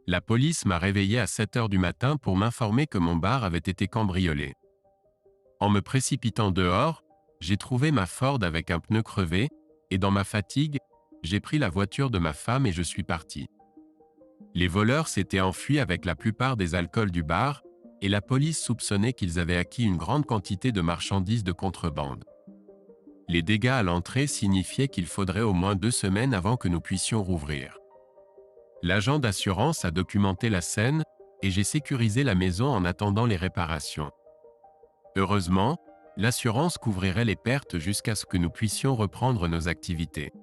La police m'a réveillé à 7 heures du matin pour m'informer que mon bar avait été cambriolé. En me précipitant dehors, j'ai trouvé ma Ford avec un pneu crevé, et dans ma fatigue, j'ai pris la voiture de ma femme et je suis parti. Les voleurs s'étaient enfuis avec la plupart des alcools du bar, et la police soupçonnait qu'ils avaient acquis une grande quantité de marchandises de contrebande. Les dégâts à l'entrée signifiaient qu'il faudrait au moins 2 semaines avant que nous puissions rouvrir. L'agent d'assurance a documenté la scène, et j'ai sécurisé la maison en attendant les réparations. Heureusement, l'assurance couvrirait les pertes jusqu'à ce que nous puissions reprendre nos activités.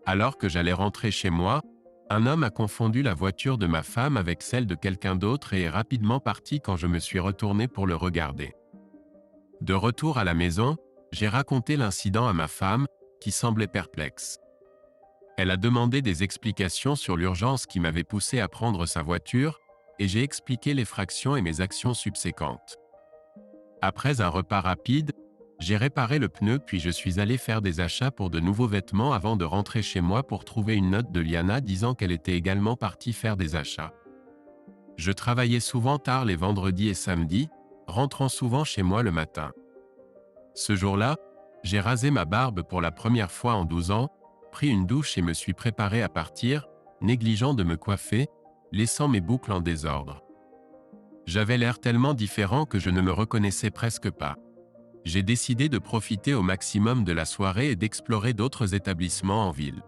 Alors que j'allais rentrer chez moi, un homme a confondu la voiture de ma femme avec celle de quelqu'un d'autre et est rapidement parti quand je me suis retourné pour le regarder. De retour à la maison, j'ai raconté l'incident à ma femme, qui semblait perplexe. Elle a demandé des explications sur l'urgence qui m'avait poussé à prendre sa voiture, et j'ai expliqué l'effraction et mes actions subséquentes. Après un repas rapide, j'ai réparé le pneu puis je suis allé faire des achats pour de nouveaux vêtements avant de rentrer chez moi pour trouver une note de Liana disant qu'elle était également partie faire des achats. Je travaillais souvent tard les vendredis et samedis, rentrant souvent chez moi le matin. Ce jour-là, j'ai rasé ma barbe pour la première fois en 12 ans, pris une douche et me suis préparé à partir, négligeant de me coiffer, laissant mes boucles en désordre. J'avais l'air tellement différent que je ne me reconnaissais presque pas. J'ai décidé de profiter au maximum de la soirée et d'explorer d'autres établissements en ville.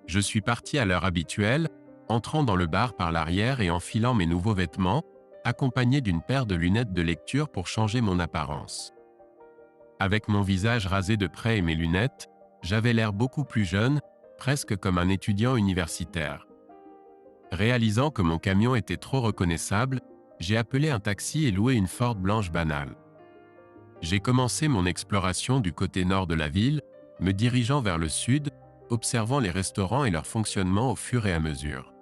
Je suis parti à l'heure habituelle, entrant dans le bar par l'arrière et enfilant mes nouveaux vêtements, accompagné d'une paire de lunettes de lecture pour changer mon apparence. Avec mon visage rasé de près et mes lunettes, j'avais l'air beaucoup plus jeune, presque comme un étudiant universitaire. Réalisant que mon camion était trop reconnaissable, j'ai appelé un taxi et loué une Ford blanche banale. J'ai commencé mon exploration du côté nord de la ville, me dirigeant vers le sud, observant les restaurants et leur fonctionnement au fur et à mesure.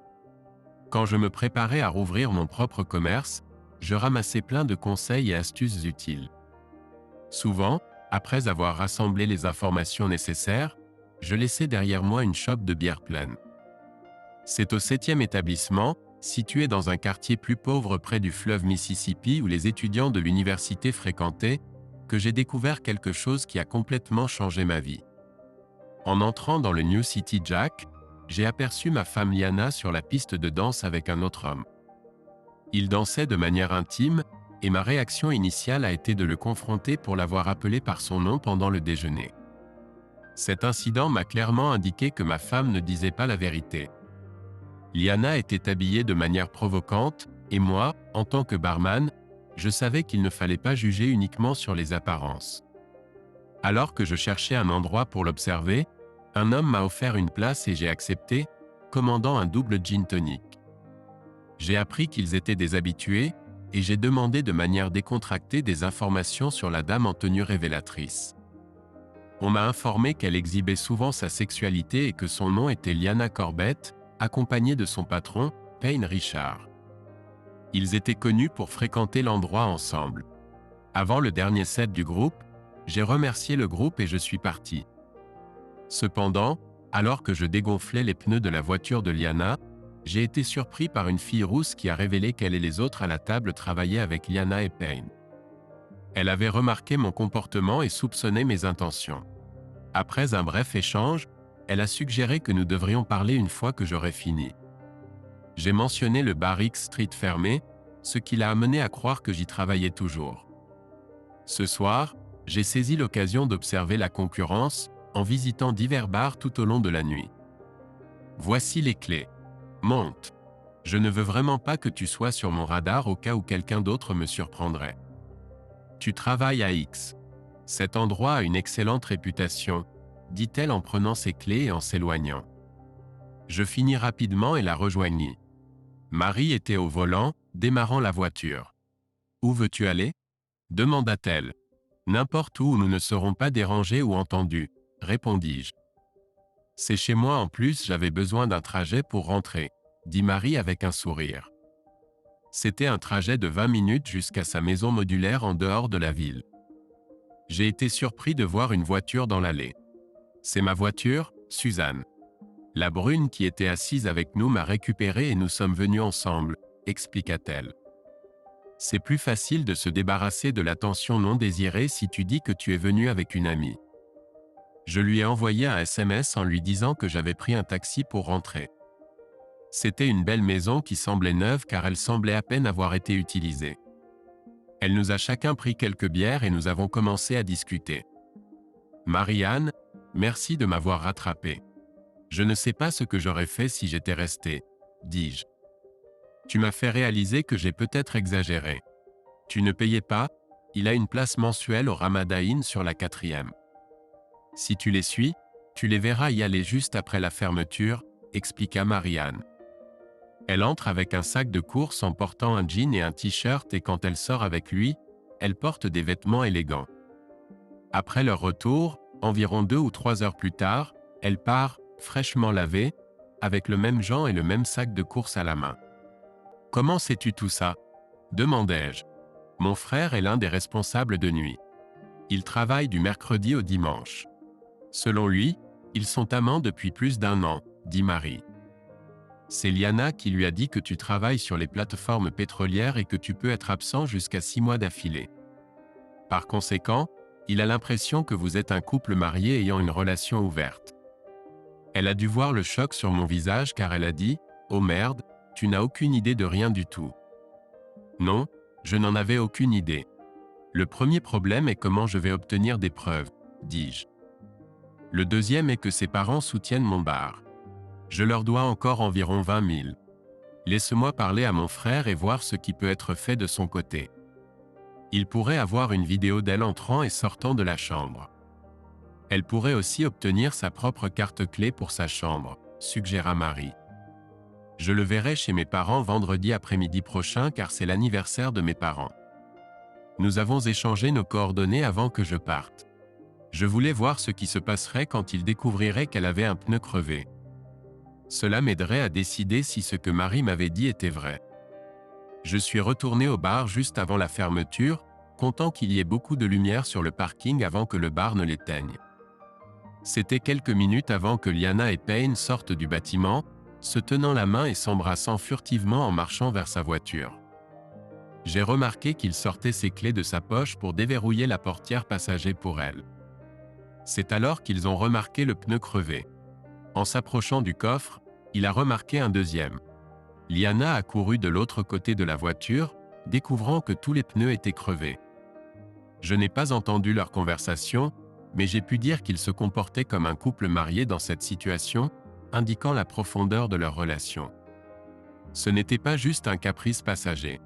Quand je me préparais à rouvrir mon propre commerce, je ramassais plein de conseils et astuces utiles. Souvent, après avoir rassemblé les informations nécessaires, je laissais derrière moi une shop de bière pleine. C'est au 7e établissement, situé dans un quartier plus pauvre près du fleuve Mississippi où les étudiants de l'université fréquentaient, que j'ai découvert quelque chose qui a complètement changé ma vie. En entrant dans le New City Jack, j'ai aperçu ma femme Liana sur la piste de danse avec un autre homme. Il dansait de manière intime, et ma réaction initiale a été de le confronter pour l'avoir appelé par son nom pendant le déjeuner. Cet incident m'a clairement indiqué que ma femme ne disait pas la vérité. Liana était habillée de manière provocante, et moi, en tant que barman, je savais qu'il ne fallait pas juger uniquement sur les apparences. Alors que je cherchais un endroit pour l'observer, un homme m'a offert une place et j'ai accepté, commandant un double gin tonic. J'ai appris qu'ils étaient des habitués, et j'ai demandé de manière décontractée des informations sur la dame en tenue révélatrice. On m'a informé qu'elle exhibait souvent sa sexualité et que son nom était Liana Corbett, accompagnée de son patron, Payne Richard. Ils étaient connus pour fréquenter l'endroit ensemble. Avant le dernier set du groupe, j'ai remercié le groupe et je suis parti. Cependant, alors que je dégonflais les pneus de la voiture de Liana, j'ai été surpris par une fille rousse qui a révélé qu'elle et les autres à la table travaillaient avec Liana et Payne. Elle avait remarqué mon comportement et soupçonné mes intentions. Après un bref échange, elle a suggéré que nous devrions parler une fois que j'aurais fini. J'ai mentionné le bar X Street fermé, ce qui l'a amené à croire que j'y travaillais toujours. Ce soir, j'ai saisi l'occasion d'observer la concurrence en visitant divers bars tout au long de la nuit. Voici les clés. Monte. Je ne veux vraiment pas que tu sois sur mon radar au cas où quelqu'un d'autre me surprendrait. Tu travailles à X. Cet endroit a une excellente réputation, dit-elle en prenant ses clés et en s'éloignant. Je finis rapidement et la rejoignis. Marie était au volant, démarrant la voiture. Où veux-tu aller ? Demanda-t-elle. N'importe où nous ne serons pas dérangés ou entendus, répondis-je. C'est chez moi en plus, j'avais besoin d'un trajet pour rentrer, dit Marie avec un sourire. C'était un trajet de 20 minutes jusqu'à sa maison modulaire en dehors de la ville. J'ai été surpris de voir une voiture dans l'allée. C'est ma voiture, Suzanne. La brune qui était assise avec nous m'a récupéré et nous sommes venus ensemble, expliqua-t-elle. C'est plus facile de se débarrasser de l'attention non désirée si tu dis que tu es venu avec une amie. Je lui ai envoyé un SMS en lui disant que j'avais pris un taxi pour rentrer. C'était une belle maison qui semblait neuve car elle semblait à peine avoir été utilisée. Elle nous a chacun pris quelques bières et nous avons commencé à discuter. Marianne, merci de m'avoir rattrapé. Je ne sais pas ce que j'aurais fait si j'étais resté, dis-je. Tu m'as fait réaliser que j'ai peut-être exagéré. Tu ne payais pas, il a une place mensuelle au Ramadaïn sur la 4e. Si tu les suis, tu les verras y aller juste après la fermeture, expliqua Marianne. Elle entre avec un sac de course en portant un jean et un t-shirt et quand elle sort avec lui, elle porte des vêtements élégants. Après leur retour, environ 2 ou 3 heures plus tard, elle part, fraîchement lavée, avec le même Jean et le même sac de course à la main. « Comment sais-tu tout ça ?» demandai-je. Mon frère est l'un des responsables de nuit. Il travaille du mercredi au dimanche. Selon lui, ils sont amants depuis plus d'1 an, dit Marie. C'est Liana qui lui a dit que tu travailles sur les plateformes pétrolières et que tu peux être absent jusqu'à 6 mois d'affilée. Par conséquent, il a l'impression que vous êtes un couple marié ayant une relation ouverte. Elle a dû voir le choc sur mon visage car elle a dit « Oh merde, tu n'as aucune idée de rien du tout. » Non, je n'en avais aucune idée. Le premier problème est comment je vais obtenir des preuves, dis-je. Le deuxième est que ses parents soutiennent mon bar. Je leur dois encore environ 20 000. Laisse-moi parler à mon frère et voir ce qui peut être fait de son côté. Il pourrait avoir une vidéo d'elle entrant et sortant de la chambre. Elle pourrait aussi obtenir sa propre carte clé pour sa chambre, suggéra Marie. Je le verrai chez mes parents vendredi après-midi prochain car c'est l'anniversaire de mes parents. Nous avons échangé nos coordonnées avant que je parte. Je voulais voir ce qui se passerait quand il découvrirait qu'elle avait un pneu crevé. Cela m'aiderait à décider si ce que Marie m'avait dit était vrai. Je suis retourné au bar juste avant la fermeture, comptant qu'il y ait beaucoup de lumière sur le parking avant que le bar ne l'éteigne. C'était quelques minutes avant que Liana et Payne sortent du bâtiment, se tenant la main et s'embrassant furtivement en marchant vers sa voiture. J'ai remarqué qu'il sortait ses clés de sa poche pour déverrouiller la portière passager pour elle. C'est alors qu'ils ont remarqué le pneu crevé. En s'approchant du coffre, il a remarqué un deuxième. Liana a couru de l'autre côté de la voiture, découvrant que tous les pneus étaient crevés. Je n'ai pas entendu leur conversation, mais j'ai pu dire qu'ils se comportaient comme un couple marié dans cette situation, indiquant la profondeur de leur relation. Ce n'était pas juste un caprice passager.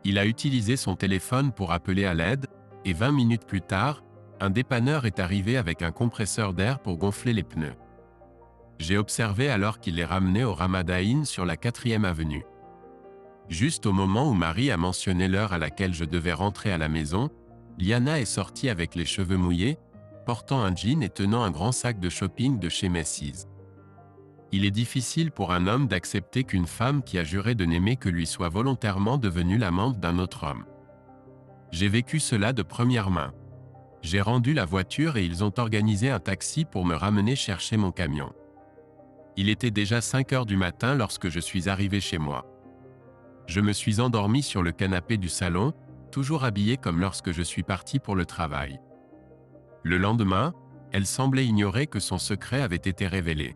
Il a utilisé son téléphone pour appeler à l'aide, et 20 minutes plus tard, un dépanneur est arrivé avec un compresseur d'air pour gonfler les pneus. J'ai observé alors qu'il les ramenait au Ramadaïn sur la 4e avenue. Juste au moment où Marie a mentionné l'heure à laquelle je devais rentrer à la maison, Liana est sortie avec les cheveux mouillés, portant un jean et tenant un grand sac de shopping de chez Macy's. Il est difficile pour un homme d'accepter qu'une femme qui a juré de n'aimer que lui soit volontairement devenue l'amante d'un autre homme. J'ai vécu cela de première main. J'ai rendu la voiture et ils ont organisé un taxi pour me ramener chercher mon camion. Il était déjà 5 heures du matin lorsque je suis arrivé chez moi. Je me suis endormi sur le canapé du salon, toujours habillé comme lorsque je suis parti pour le travail. Le lendemain, elle semblait ignorer que son secret avait été révélé.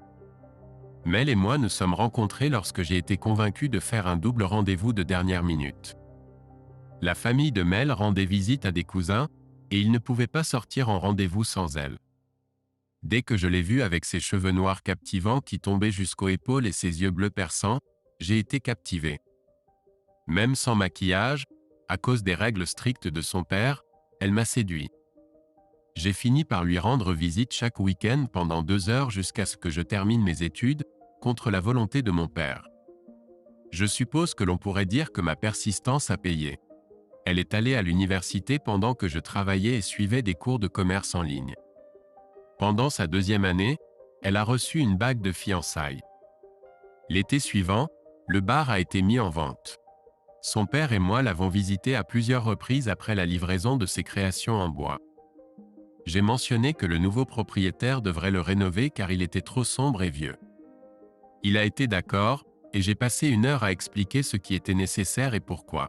Mel et moi nous sommes rencontrés lorsque j'ai été convaincu de faire un double rendez-vous de dernière minute. La famille de Mel rendait visite à des cousins, et ils ne pouvaient pas sortir en rendez-vous sans elle. Dès que je l'ai vue avec ses cheveux noirs captivants qui tombaient jusqu'aux épaules et ses yeux bleus perçants, j'ai été captivé. Même sans maquillage, à cause des règles strictes de son père, elle m'a séduit. J'ai fini par lui rendre visite chaque week-end pendant 2 heures jusqu'à ce que je termine mes études, contre la volonté de mon père. Je suppose que l'on pourrait dire que ma persistance a payé. Elle est allée à l'université pendant que je travaillais et suivais des cours de commerce en ligne. Pendant sa 2e année, elle a reçu une bague de fiançailles. L'été suivant, le bar a été mis en vente. Son père et moi l'avons visité à plusieurs reprises après la livraison de ses créations en bois. J'ai mentionné que le nouveau propriétaire devrait le rénover car il était trop sombre et vieux. Il a été d'accord, et j'ai passé 1 heure à expliquer ce qui était nécessaire et pourquoi.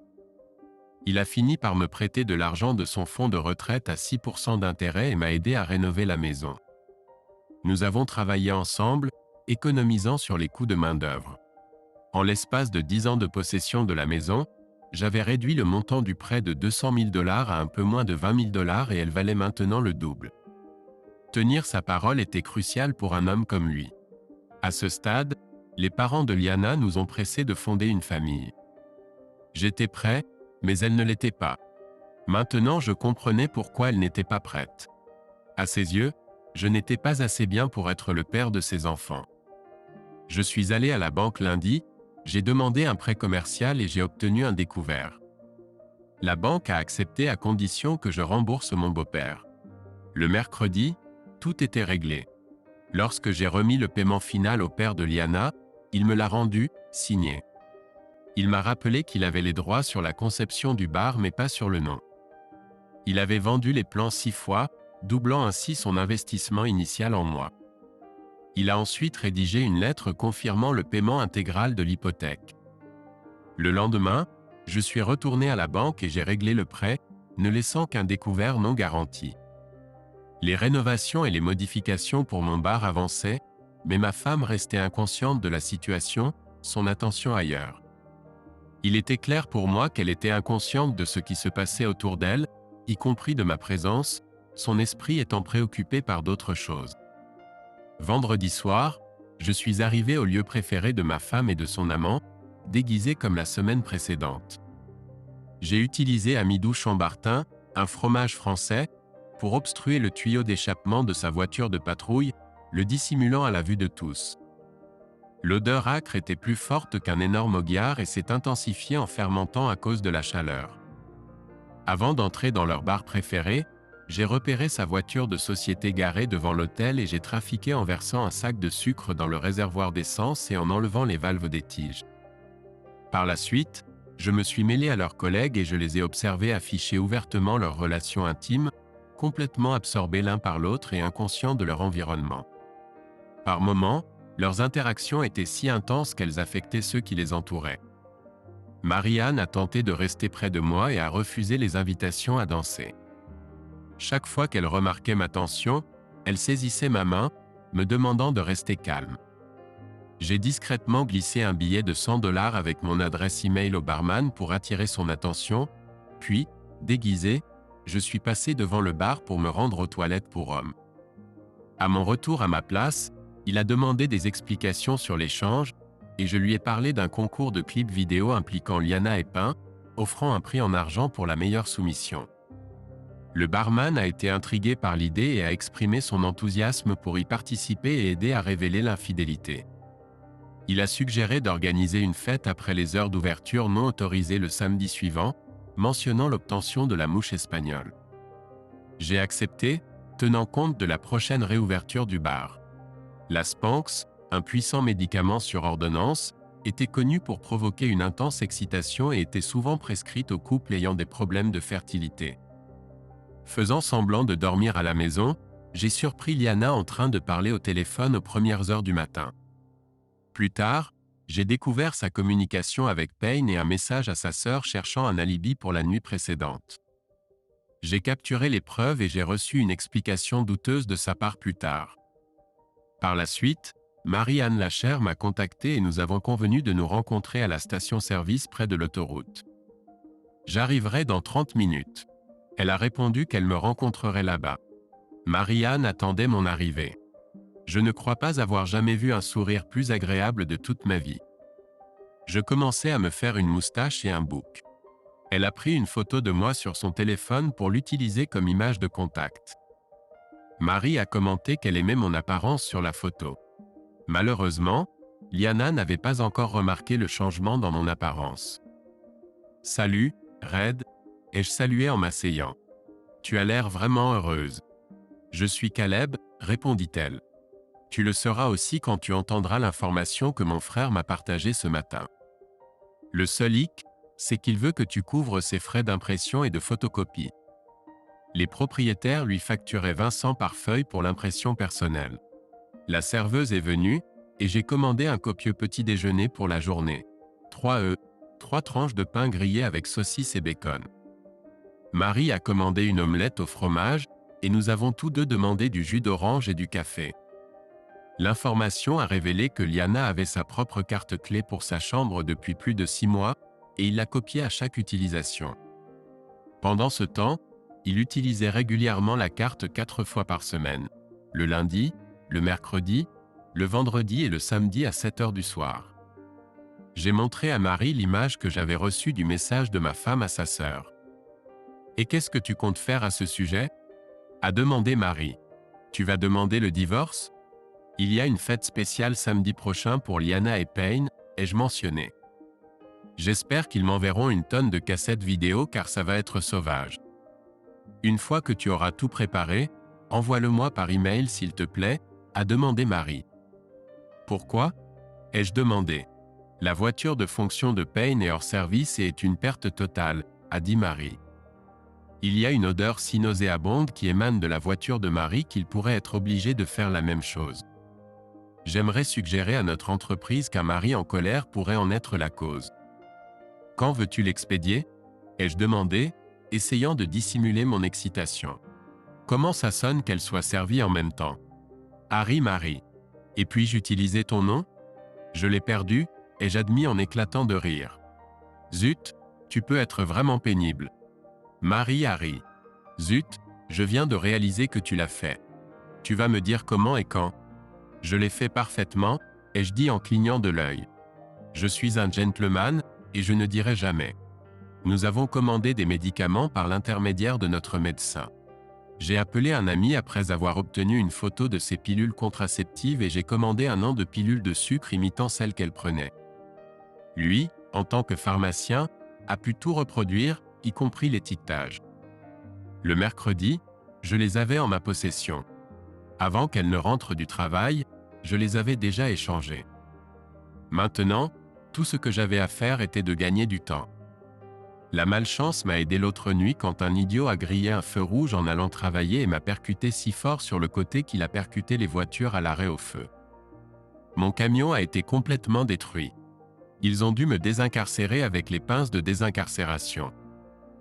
Il a fini par me prêter de l'argent de son fonds de retraite à 6% d'intérêt et m'a aidé à rénover la maison. Nous avons travaillé ensemble, économisant sur les coûts de main-d'œuvre. En l'espace de 10 ans de possession de la maison, j'avais réduit le montant du prêt de 200 000 $ à un peu moins de 20 000 $ et elle valait maintenant le double. Tenir sa parole était crucial pour un homme comme lui. À ce stade, les parents de Liana nous ont pressés de fonder une famille. J'étais prêt, mais elle ne l'était pas. Maintenant, je comprenais pourquoi elle n'était pas prête. À ses yeux, je n'étais pas assez bien pour être le père de ses enfants. Je suis allé à la banque lundi, j'ai demandé un prêt commercial et j'ai obtenu un découvert. La banque a accepté à condition que je rembourse mon beau-père. Le mercredi, tout était réglé. Lorsque j'ai remis le paiement final au père de Liana, il me l'a rendu, signé. Il m'a rappelé qu'il avait les droits sur la conception du bar mais pas sur le nom. Il avait vendu les plans 6 fois, doublant ainsi son investissement initial en moi. Il a ensuite rédigé une lettre confirmant le paiement intégral de l'hypothèque. Le lendemain, je suis retourné à la banque et j'ai réglé le prêt, ne laissant qu'un découvert non garanti. Les rénovations et les modifications pour mon bar avançaient, mais ma femme restait inconsciente de la situation, son attention ailleurs. Il était clair pour moi qu'elle était inconsciente de ce qui se passait autour d'elle, y compris de ma présence, son esprit étant préoccupé par d'autres choses. Vendredi soir, je suis arrivé au lieu préféré de ma femme et de son amant, déguisé comme la semaine précédente. J'ai utilisé amidou chambertin, un fromage français, pour obstruer le tuyau d'échappement de sa voiture de patrouille, le dissimulant à la vue de tous. L'odeur âcre était plus forte qu'un énorme ogiard et s'est intensifiée en fermentant à cause de la chaleur. Avant d'entrer dans leur bar préféré, j'ai repéré sa voiture de société garée devant l'hôtel et j'ai trafiqué en versant un sac de sucre dans le réservoir d'essence et en enlevant les valves des tiges. Par la suite, je me suis mêlé à leurs collègues et je les ai observés afficher ouvertement leurs relations intimes, complètement absorbés l'un par l'autre et inconscients de leur environnement. Par moments, leurs interactions étaient si intenses qu'elles affectaient ceux qui les entouraient. Marie-Anne a tenté de rester près de moi et a refusé les invitations à danser. Chaque fois qu'elle remarquait ma tension, elle saisissait ma main, me demandant de rester calme. J'ai discrètement glissé un billet de 100 $ avec mon adresse e-mail au barman pour attirer son attention, puis, déguisé, je suis passé devant le bar pour me rendre aux toilettes pour hommes. À mon retour à ma place, il a demandé des explications sur l'échange, et je lui ai parlé d'un concours de clips vidéo impliquant Liana et Pain, offrant un prix en argent pour la meilleure soumission. Le barman a été intrigué par l'idée et a exprimé son enthousiasme pour y participer et aider à révéler l'infidélité. Il a suggéré d'organiser une fête après les heures d'ouverture non autorisées le samedi suivant, mentionnant l'obtention de la mouche espagnole. J'ai accepté, tenant compte de la prochaine réouverture du bar. La Spanx, un puissant médicament sur ordonnance, était connue pour provoquer une intense excitation et était souvent prescrite aux couples ayant des problèmes de fertilité. Faisant semblant de dormir à la maison, j'ai surpris Liana en train de parler au téléphone aux premières heures du matin. Plus tard, j'ai découvert sa communication avec Payne et un message à sa sœur cherchant un alibi pour la nuit précédente. J'ai capturé les preuves et j'ai reçu une explication douteuse de sa part plus tard. Par la suite, Marie-Anne Lachaire m'a contacté et nous avons convenu de nous rencontrer à la station-service près de l'autoroute. J'arriverai dans 30 minutes. Elle a répondu qu'elle me rencontrerait là-bas. Marie-Anne attendait mon arrivée. Je ne crois pas avoir jamais vu un sourire plus agréable de toute ma vie. Je commençais à me faire une moustache et un bouc. Elle a pris une photo de moi sur son téléphone pour l'utiliser comme image de contact. Marie a commenté qu'elle aimait mon apparence sur la photo. Malheureusement, Liana n'avait pas encore remarqué le changement dans mon apparence. « Salut, Red », ai-je salué en m'asseyant. « Tu as l'air vraiment heureuse. »« Je suis Caleb », répondit-elle. « Tu le seras aussi quand tu entendras l'information que mon frère m'a partagée ce matin. Le seul hic, c'est qu'il veut que tu couvres ses frais d'impression et de photocopie. Les propriétaires lui facturaient 20 cents par feuille pour l'impression personnelle. La serveuse est venue, et j'ai commandé un copieux petit déjeuner pour la journée. 3 œufs, 3 tranches de pain grillé avec saucisse et bacon. Marie a commandé une omelette au fromage, et nous avons tous deux demandé du jus d'orange et du café. L'information a révélé que Liana avait sa propre carte clé pour sa chambre depuis plus de 6 mois, et il l'a copiée à chaque utilisation. Pendant ce temps, il utilisait régulièrement la carte 4 fois par semaine. Le lundi, le mercredi, le vendredi et le samedi à 7 heures du soir. J'ai montré à Marie l'image que j'avais reçue du message de ma femme à sa sœur. « Et qu'est-ce que tu comptes faire à ce sujet ?» a demandé Marie. « Tu vas demander le divorce ? Il y a une fête spéciale samedi prochain pour Liana et Payne, ai-je mentionné. J'espère qu'ils m'enverront une tonne de cassettes vidéo car ça va être sauvage. Une fois que tu auras tout préparé, envoie-le-moi par email s'il te plaît, a demandé Marie. Pourquoi ? Ai-je demandé. La voiture de fonction de Payne est hors service et est une perte totale, a dit Marie. Il y a une odeur si nauséabonde qui émane de la voiture de Marie qu'il pourrait être obligé de faire la même chose. J'aimerais suggérer à notre entreprise qu'un mari en colère pourrait en être la cause. Quand veux-tu l'expédier ? Ai-je demandé, essayant de dissimuler mon excitation. Comment ça sonne qu'elle soit servie en même temps ? Harry Marie. Et puis-je utiliser ton nom ? Je l'ai perdu, ai-je admis en éclatant de rire. Zut, tu peux être vraiment pénible. Marie Harry. Zut, je viens de réaliser que tu l'as fait. Tu vas me dire comment et quand ? Je l'ai fait parfaitement, ai-je dit en clignant de l'œil. Je suis un gentleman, et je ne dirai jamais. Nous avons commandé des médicaments par l'intermédiaire de notre médecin. J'ai appelé un ami après avoir obtenu une photo de ses pilules contraceptives et j'ai commandé un an de pilules de sucre imitant celles qu'elle prenait. Lui, en tant que pharmacien, a pu tout reproduire, y compris l'étiquetage. Le mercredi, je les avais en ma possession. Avant qu'elle ne rentre du travail, je les avais déjà échangés. Maintenant, tout ce que j'avais à faire était de gagner du temps. La malchance m'a aidé l'autre nuit quand un idiot a grillé un feu rouge en allant travailler et m'a percuté si fort sur le côté qu'il a percuté les voitures à l'arrêt au feu. Mon camion a été complètement détruit. Ils ont dû me désincarcérer avec les pinces de désincarcération.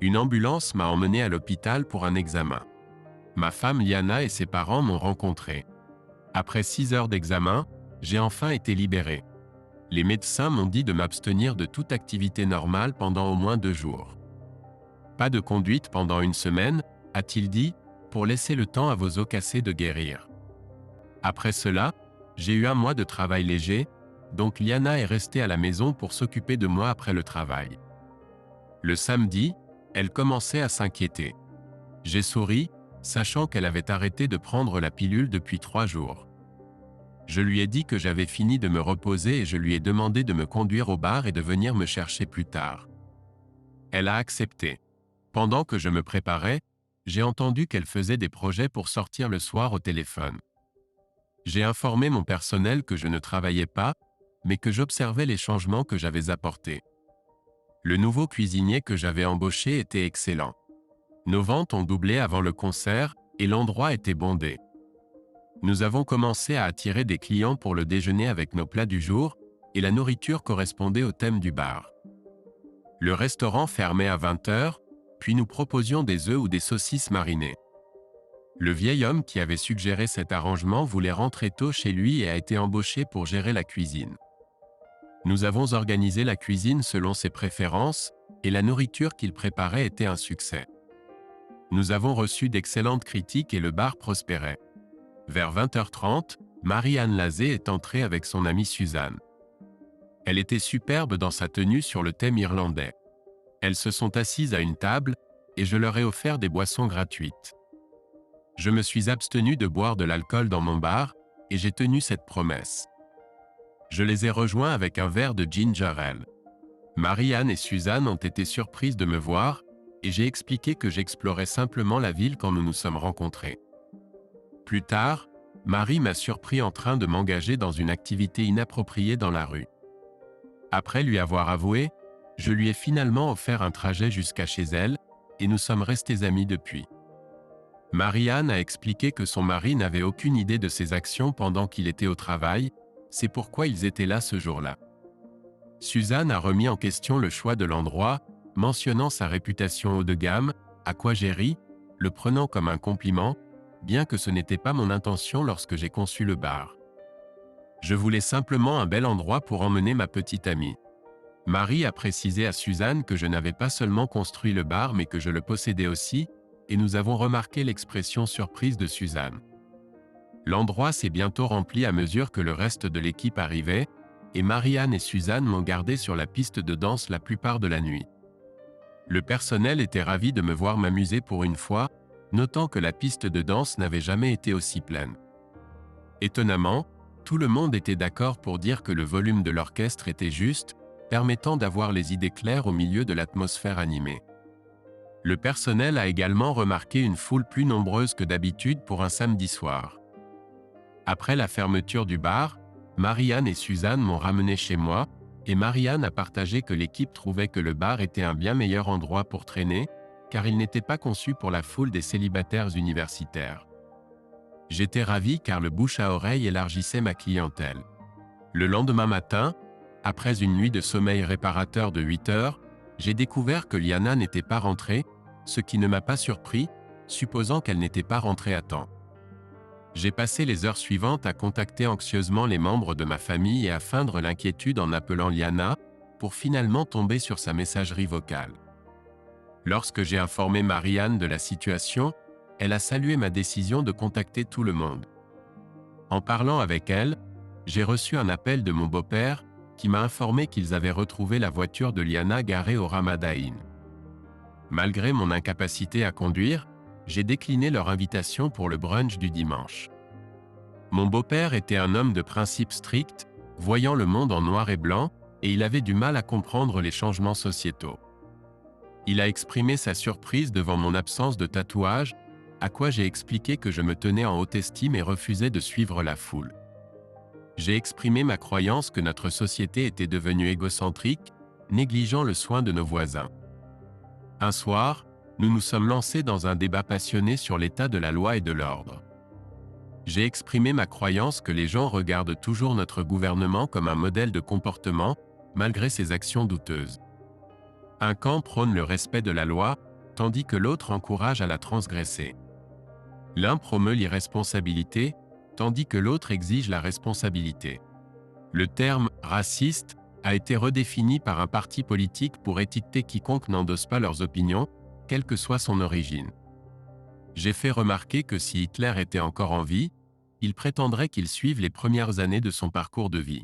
Une ambulance m'a emmené à l'hôpital pour un examen. Ma femme Liana et ses parents m'ont rencontré. Après 6 heures d'examen, j'ai enfin été libéré. Les médecins m'ont dit de m'abstenir de toute activité normale pendant au moins 2 jours. Pas de conduite pendant 1 semaine, a-t-il dit, pour laisser le temps à vos os cassés de guérir. Après cela, j'ai eu 1 mois de travail léger, donc Liana est restée à la maison pour s'occuper de moi après le travail. Le samedi, elle commençait à s'inquiéter. J'ai souri, sachant qu'elle avait arrêté de prendre la pilule depuis 3 jours. Je lui ai dit que j'avais fini de me reposer et je lui ai demandé de me conduire au bar et de venir me chercher plus tard. Elle a accepté. Pendant que je me préparais, j'ai entendu qu'elle faisait des projets pour sortir le soir au téléphone. J'ai informé mon personnel que je ne travaillais pas, mais que j'observais les changements que j'avais apportés. Le nouveau cuisinier que j'avais embauché était excellent. Nos ventes ont doublé avant le concert et l'endroit était bondé. Nous avons commencé à attirer des clients pour le déjeuner avec nos plats du jour, et la nourriture correspondait au thème du bar. Le restaurant fermait à 20 heures, puis nous proposions des œufs ou des saucisses marinées. Le vieil homme qui avait suggéré cet arrangement voulait rentrer tôt chez lui et a été embauché pour gérer la cuisine. Nous avons organisé la cuisine selon ses préférences, et la nourriture qu'il préparait était un succès. Nous avons reçu d'excellentes critiques et le bar prospérait. Vers 20h30, Marie-Anne Lazé est entrée avec son amie Suzanne. Elle était superbe dans sa tenue sur le thème irlandais. Elles se sont assises à une table, et je leur ai offert des boissons gratuites. Je me suis abstenu de boire de l'alcool dans mon bar, et j'ai tenu cette promesse. Je les ai rejoints avec un verre de ginger ale. Marie-Anne et Suzanne ont été surprises de me voir, et j'ai expliqué que j'explorais simplement la ville quand nous nous sommes rencontrés. Plus tard, Marie m'a surpris en train de m'engager dans une activité inappropriée dans la rue. Après lui avoir avoué, je lui ai finalement offert un trajet jusqu'à chez elle, et nous sommes restés amis depuis. Marie-Anne a expliqué que son mari n'avait aucune idée de ses actions pendant qu'il était au travail, C'est pourquoi ils étaient là ce jour-là. Suzanne a remis en question le choix de l'endroit, mentionnant sa réputation haut de gamme, à quoi j'ai ri, le prenant comme un compliment, bien que ce n'était pas mon intention lorsque j'ai conçu le bar. Je voulais simplement un bel endroit pour emmener ma petite amie. Marie a précisé à Suzanne que je n'avais pas seulement construit le bar mais que je le possédais aussi, et nous avons remarqué l'expression surprise de Suzanne. L'endroit s'est bientôt rempli à mesure que le reste de l'équipe arrivait, et Marie-Anne et Suzanne m'ont gardé sur la piste de danse la plupart de la nuit. Le personnel était ravi de me voir m'amuser pour une fois, notant que la piste de danse n'avait jamais été aussi pleine. Étonnamment, tout le monde était d'accord pour dire que le volume de l'orchestre était juste, permettant d'avoir les idées claires au milieu de l'atmosphère animée. Le personnel a également remarqué une foule plus nombreuse que d'habitude pour un samedi soir. Après la fermeture du bar, Marie-Anne et Suzanne m'ont ramené chez moi, et Marie-Anne a partagé que l'équipe trouvait que le bar était un bien meilleur endroit pour traîner, car il n'était pas conçu pour la foule des célibataires universitaires. J'étais ravi car le bouche à oreille élargissait ma clientèle. Le lendemain matin, après une nuit de sommeil réparateur de 8 heures, j'ai découvert que Liana n'était pas rentrée, ce qui ne m'a pas surpris, supposant qu'elle n'était pas rentrée à temps. J'ai passé les heures suivantes à contacter anxieusement les membres de ma famille et à feindre l'inquiétude en appelant Liana, pour finalement tomber sur sa messagerie vocale. Lorsque j'ai informé Marie-Anne de la situation, elle a salué ma décision de contacter tout le monde. En parlant avec elle, j'ai reçu un appel de mon beau-père, qui m'a informé qu'ils avaient retrouvé la voiture de Liana garée au Ramada Inn. Malgré mon incapacité à conduire, j'ai décliné leur invitation pour le brunch du dimanche. Mon beau-père était un homme de principes stricts, voyant le monde en noir et blanc, et il avait du mal à comprendre les changements sociétaux. Il a exprimé sa surprise devant mon absence de tatouage, à quoi j'ai expliqué que je me tenais en haute estime et refusais de suivre la foule. J'ai exprimé ma croyance que notre société était devenue égocentrique, négligeant le soin de nos voisins. Un soir, nous nous sommes lancés dans un débat passionné sur l'état de la loi et de l'ordre. J'ai exprimé ma croyance que les gens regardent toujours notre gouvernement comme un modèle de comportement, malgré ses actions douteuses. Un camp prône le respect de la loi, tandis que l'autre encourage à la transgresser. L'un promeut l'irresponsabilité, tandis que l'autre exige la responsabilité. Le terme « raciste » a été redéfini par un parti politique pour étiqueter quiconque n'endosse pas leurs opinions, quelle que soit son origine. J'ai fait remarquer que si Hitler était encore en vie, il prétendrait qu'il suive les premières années de son parcours de vie.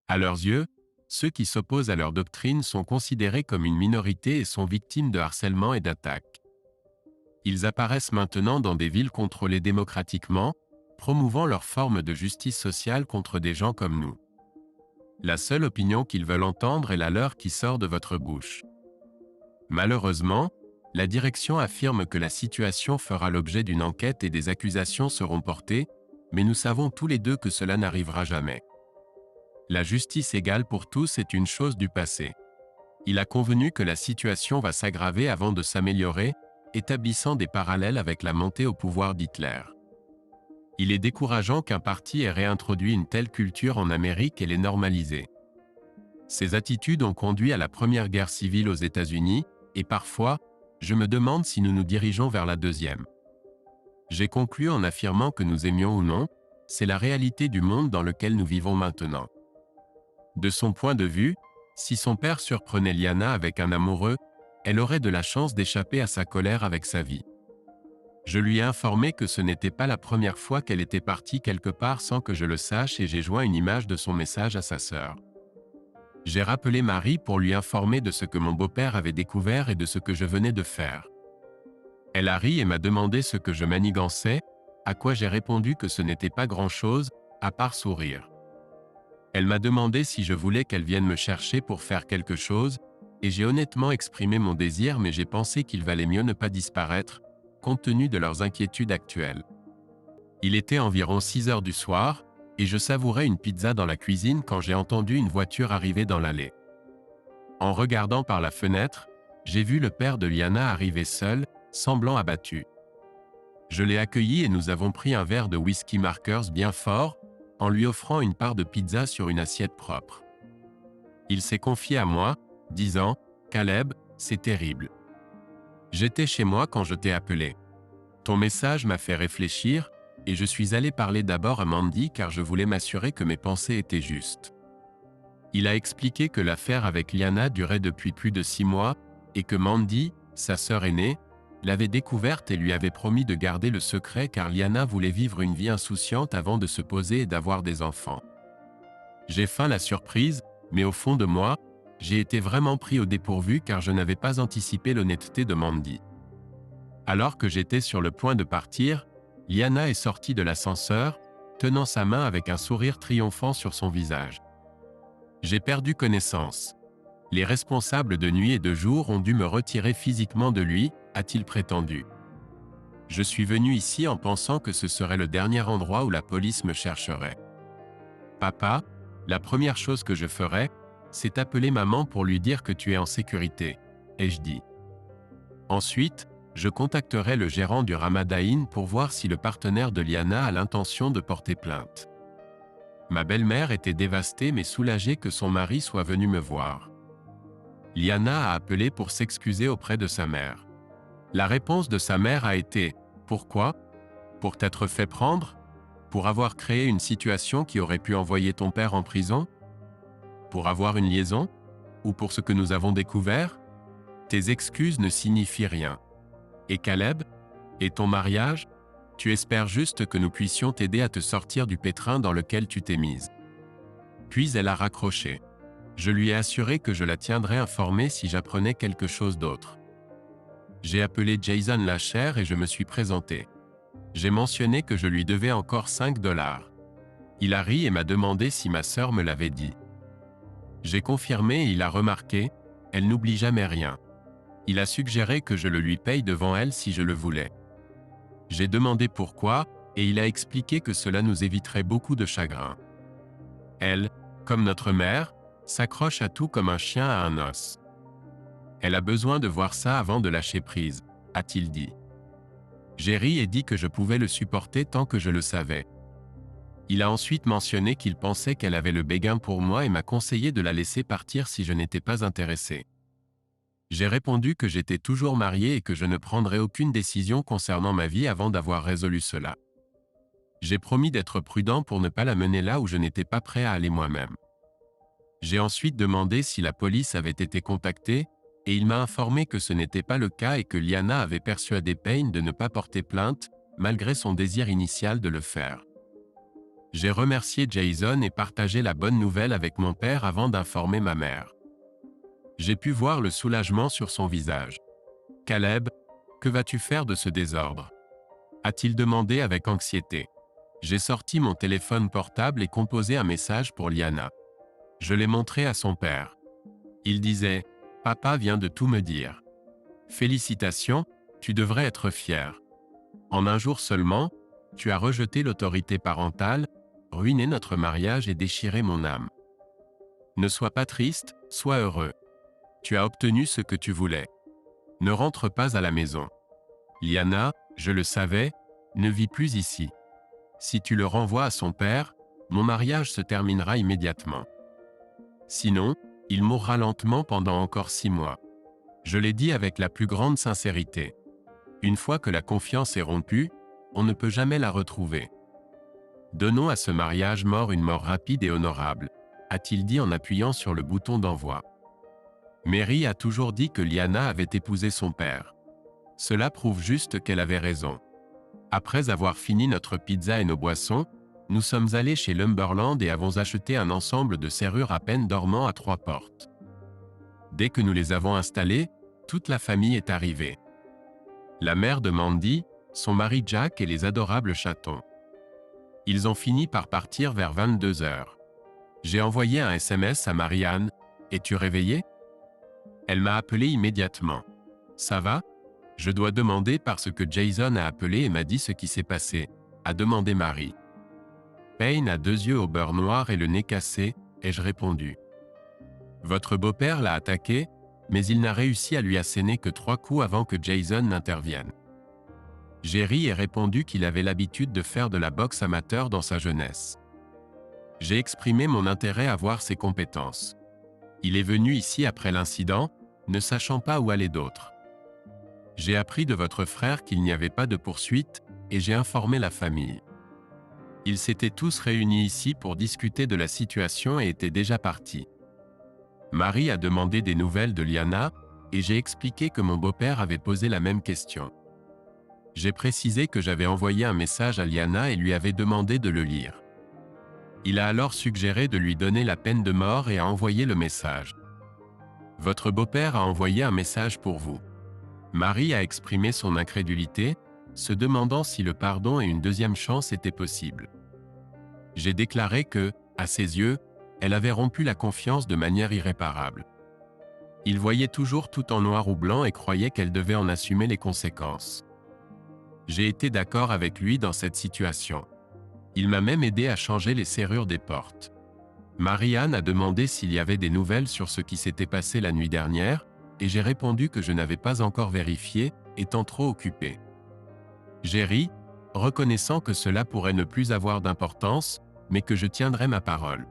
À leurs yeux, ceux qui s'opposent à leur doctrine sont considérés comme une minorité et sont victimes de harcèlement et d'attaques. Ils apparaissent maintenant dans des villes contrôlées démocratiquement, promouvant leur forme de justice sociale contre des gens comme nous. La seule opinion qu'ils veulent entendre est la leur qui sort de votre bouche. Malheureusement, la direction affirme que la situation fera l'objet d'une enquête et des accusations seront portées, mais nous savons tous les deux que cela n'arrivera jamais. La justice égale pour tous est une chose du passé. Il a convenu que la situation va s'aggraver avant de s'améliorer, établissant des parallèles avec la montée au pouvoir d'Hitler. Il est décourageant qu'un parti ait réintroduit une telle culture en Amérique et l'ait normalisée. Ces attitudes ont conduit à la première guerre civile aux États-Unis, et parfois, je me demande si nous nous dirigeons vers la deuxième. J'ai conclu en affirmant que nous aimions ou non, c'est la réalité du monde dans lequel nous vivons maintenant. De son point de vue, si son père surprenait Liana avec un amoureux, elle aurait de la chance d'échapper à sa colère avec sa vie. Je lui ai informé que ce n'était pas la première fois qu'elle était partie quelque part sans que je le sache et j'ai joint une image de son message à sa sœur. J'ai rappelé Marie pour lui informer de ce que mon beau-père avait découvert et de ce que je venais de faire. Elle a ri et m'a demandé ce que je manigançais, à quoi j'ai répondu que ce n'était pas grand-chose, à part sourire. Elle m'a demandé si je voulais qu'elle vienne me chercher pour faire quelque chose, et j'ai honnêtement exprimé mon désir mais j'ai pensé qu'il valait mieux ne pas disparaître, compte tenu de leurs inquiétudes actuelles. Il était environ 6 heures du soir, et je savourais une pizza dans la cuisine quand j'ai entendu une voiture arriver dans l'allée. En regardant par la fenêtre, j'ai vu le père de Liana arriver seul, semblant abattu. Je l'ai accueilli et nous avons pris un verre de whisky Markers bien fort, en lui offrant une part de pizza sur une assiette propre. Il s'est confié à moi, disant « Caleb, c'est terrible. J'étais chez moi quand je t'ai appelé. Ton message m'a fait réfléchir, et je suis allé parler d'abord à Mandy car je voulais m'assurer que mes pensées étaient justes. » Il a expliqué que l'affaire avec Liana durait depuis plus de 6 mois, et que Mandy, sa sœur aînée, l'avait découverte et lui avait promis de garder le secret car Liana voulait vivre une vie insouciante avant de se poser et d'avoir des enfants. J'ai feint la surprise, mais au fond de moi, j'ai été vraiment pris au dépourvu car je n'avais pas anticipé l'honnêteté de Mandy. Alors que j'étais sur le point de partir, Liana est sortie de l'ascenseur, tenant sa main avec un sourire triomphant sur son visage. J'ai perdu connaissance. Les responsables de nuit et de jour ont dû me retirer physiquement de lui, a-t-il prétendu. Je suis venu ici en pensant que ce serait le dernier endroit où la police me chercherait. Papa, la première chose que je ferais, c'est appeler maman pour lui dire que tu es en sécurité, ai-je dit. Ensuite, je contacterai le gérant du Ramada Inn pour voir si le partenaire de Liana a l'intention de porter plainte. Ma belle-mère était dévastée mais soulagée que son mari soit venu me voir. Liana a appelé pour s'excuser auprès de sa mère. La réponse de sa mère a été « Pourquoi ? Pour t'être fait prendre ? Pour avoir créé une situation qui aurait pu envoyer ton père en prison ? Pour avoir une liaison ? Ou pour ce que nous avons découvert ? Tes excuses ne signifient rien. Et Caleb ? Et ton mariage ? Tu espères juste que nous puissions t'aider à te sortir du pétrin dans lequel tu t'es mise. » Puis elle a raccroché. Je lui ai assuré que je la tiendrais informée si j'apprenais quelque chose d'autre. J'ai appelé Jason Lacher et je me suis présenté. J'ai mentionné que je lui devais encore $5. Il a ri et m'a demandé si ma sœur me l'avait dit. J'ai confirmé et il a remarqué « Elle n'oublie jamais rien ». Il a suggéré que je le lui paye devant elle si je le voulais. J'ai demandé pourquoi, et il a expliqué que cela nous éviterait beaucoup de chagrin. Elle, comme notre mère, s'accroche à tout comme un chien à un os. Elle a besoin de voir ça avant de lâcher prise, a-t-il dit. J'ai ri et dit que je pouvais le supporter tant que je le savais. Il a ensuite mentionné qu'il pensait qu'elle avait le béguin pour moi et m'a conseillé de la laisser partir si je n'étais pas intéressé. J'ai répondu que j'étais toujours marié et que je ne prendrais aucune décision concernant ma vie avant d'avoir résolu cela. J'ai promis d'être prudent pour ne pas la mener là où je n'étais pas prêt à aller moi-même. J'ai ensuite demandé si la police avait été contactée, et il m'a informé que ce n'était pas le cas et que Liana avait persuadé Payne de ne pas porter plainte, malgré son désir initial de le faire. J'ai remercié Jason et partagé la bonne nouvelle avec mon père avant d'informer ma mère. J'ai pu voir le soulagement sur son visage. « Caleb, que vas-tu faire de ce désordre ?» a-t-il demandé avec anxiété. J'ai sorti mon téléphone portable et composé un message pour Liana. Je l'ai montré à son père. Il disait « Papa vient de tout me dire. Félicitations, tu devrais être fier. En un jour seulement, tu as rejeté l'autorité parentale, ruiné notre mariage et déchiré mon âme. Ne sois pas triste, sois heureux. Tu as obtenu ce que tu voulais. Ne rentre pas à la maison. Liana, je le savais, ne vit plus ici. Si tu le renvoies à son père, mon mariage se terminera immédiatement. Sinon, il mourra lentement pendant encore 6 mois. Je l'ai dit avec la plus grande sincérité. Une fois que la confiance est rompue, on ne peut jamais la retrouver. Donnons à ce mariage mort une mort rapide et honorable, a-t-il dit en appuyant sur le bouton d'envoi. Mary a toujours dit que Liana avait épousé son père. Cela prouve juste qu'elle avait raison. Après avoir fini notre pizza et nos boissons, nous sommes allés chez Lumberland et avons acheté un ensemble de serrures à peine dormant à 3 portes. Dès que nous les avons installées, toute la famille est arrivée. La mère de Mandy, son mari Jack et les adorables chatons. Ils ont fini par partir vers 22 heures. J'ai envoyé un SMS à Marianne. « Es-tu réveillée ?» Elle m'a appelé immédiatement. « Ça va ? Je dois demander parce que Jason a appelé et m'a dit ce qui s'est passé, » a demandé Marie. Payne a 2 yeux au beurre noir et le nez cassé, ai-je répondu. Votre beau-père l'a attaqué, mais il n'a réussi à lui asséner que 3 coups avant que Jason n'intervienne. J'ai ri et répondu qu'il avait l'habitude de faire de la boxe amateur dans sa jeunesse. J'ai exprimé mon intérêt à voir ses compétences. Il est venu ici après l'incident, ne sachant pas où aller d'autre. J'ai appris de votre frère qu'il n'y avait pas de poursuite et j'ai informé la famille. Ils s'étaient tous réunis ici pour discuter de la situation et étaient déjà partis. Marie a demandé des nouvelles de Liana et j'ai expliqué que mon beau-père avait posé la même question. J'ai précisé que j'avais envoyé un message à Liana et lui avais demandé de le lire. Il a alors suggéré de lui donner la peine de mort et a envoyé le message. Votre beau-père a envoyé un message pour vous. Marie a exprimé son incrédulité, se demandant si le pardon et une deuxième chance étaient possibles. J'ai déclaré que, à ses yeux, elle avait rompu la confiance de manière irréparable. Il voyait toujours tout en noir ou blanc et croyait qu'elle devait en assumer les conséquences. J'ai été d'accord avec lui dans cette situation. Il m'a même aidé à changer les serrures des portes. Marie-Anne a demandé s'il y avait des nouvelles sur ce qui s'était passé la nuit dernière, et j'ai répondu que je n'avais pas encore vérifié, étant trop occupé. J'ai ri, reconnaissant que cela pourrait ne plus avoir d'importance, mais que je tiendrais ma parole.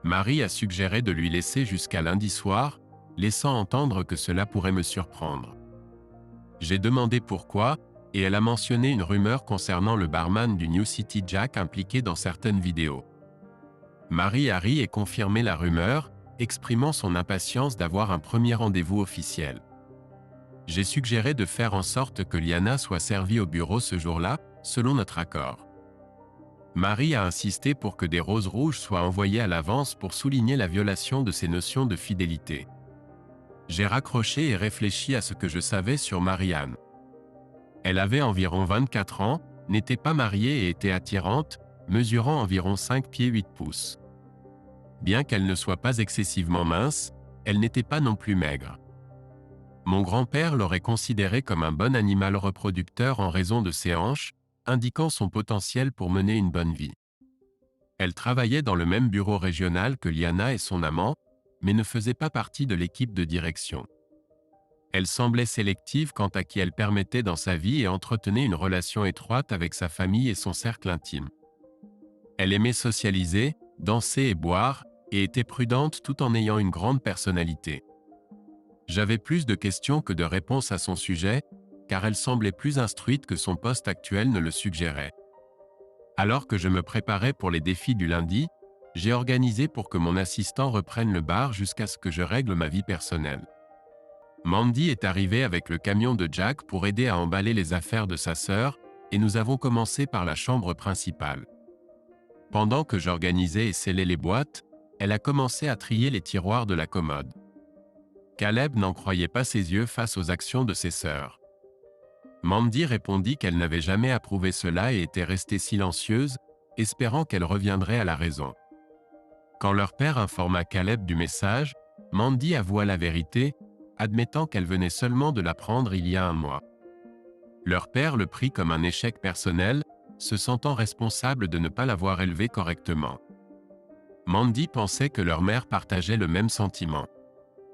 Marie a suggéré de lui laisser jusqu'à lundi soir, laissant entendre que cela pourrait me surprendre. J'ai demandé pourquoi, et elle a mentionné une rumeur concernant le barman du New City Jack impliqué dans certaines vidéos. Marie a ri et confirmé la rumeur, exprimant son impatience d'avoir un premier rendez-vous officiel. J'ai suggéré de faire en sorte que Liana soit servie au bureau ce jour-là, selon notre accord. Marie a insisté pour que des roses rouges soient envoyées à l'avance pour souligner la violation de ses notions de fidélité. J'ai raccroché et réfléchi à ce que je savais sur Marie-Anne. Elle avait environ 24 ans, n'était pas mariée et était attirante, mesurant environ 5 pieds 8 pouces. Bien qu'elle ne soit pas excessivement mince, elle n'était pas non plus maigre. Mon grand-père l'aurait considérée comme un bon animal reproducteur en raison de ses hanches, indiquant son potentiel pour mener une bonne vie. Elle travaillait dans le même bureau régional que Liana et son amant, mais ne faisait pas partie de l'équipe de direction. Elle semblait sélective quant à qui elle permettait dans sa vie et entretenait une relation étroite avec sa famille et son cercle intime. Elle aimait socialiser, danser et boire, et était prudente tout en ayant une grande personnalité. J'avais plus de questions que de réponses à son sujet, car elle semblait plus instruite que son poste actuel ne le suggérait. Alors que je me préparais pour les défis du lundi, j'ai organisé pour que mon assistant reprenne le bar jusqu'à ce que je règle ma vie personnelle. Mandy est arrivée avec le camion de Jack pour aider à emballer les affaires de sa sœur, et nous avons commencé par la chambre principale. Pendant que j'organisais et scellais les boîtes, elle a commencé à trier les tiroirs de la commode. Caleb n'en croyait pas ses yeux face aux actions de ses sœurs. Mandy répondit qu'elle n'avait jamais approuvé cela et était restée silencieuse, espérant qu'elle reviendrait à la raison. Quand leur père informa Caleb du message, Mandy avoua la vérité, admettant qu'elle venait seulement de l'apprendre il y a un mois. Leur père le prit comme un échec personnel, se sentant responsable de ne pas l'avoir élevée correctement. Mandy pensait que leur mère partageait le même sentiment.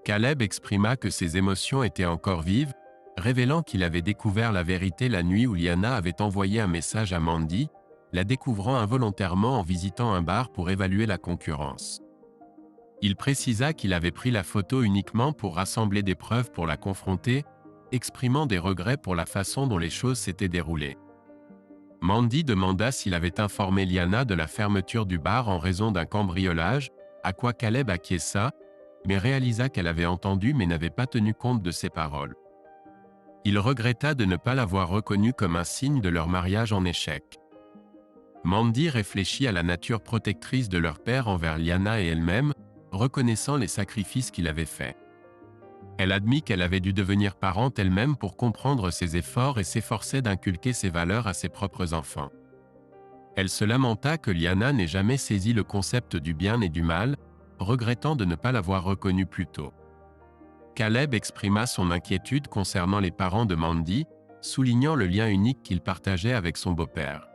Caleb exprima que ses émotions étaient encore vives, révélant qu'il avait découvert la vérité la nuit où Liana avait envoyé un message à Mandy, la découvrant involontairement en visitant un bar pour évaluer la concurrence. Il précisa qu'il avait pris la photo uniquement pour rassembler des preuves pour la confronter, exprimant des regrets pour la façon dont les choses s'étaient déroulées. Mandy demanda s'il avait informé Liana de la fermeture du bar en raison d'un cambriolage, à quoi Caleb acquiesça, mais réalisa qu'elle avait entendu mais n'avait pas tenu compte de ses paroles. Il regretta de ne pas l'avoir reconnue comme un signe de leur mariage en échec. Mandy réfléchit à la nature protectrice de leur père envers Liana et elle-même, reconnaissant les sacrifices qu'il avait faits. Elle admit qu'elle avait dû devenir parente elle-même pour comprendre ses efforts et s'efforçait d'inculquer ses valeurs à ses propres enfants. Elle se lamenta que Liana n'ait jamais saisi le concept du bien et du mal, regrettant de ne pas l'avoir reconnu plus tôt. Caleb exprima son inquiétude concernant les parents de Mandy, soulignant le lien unique qu'il partageait avec son beau-père.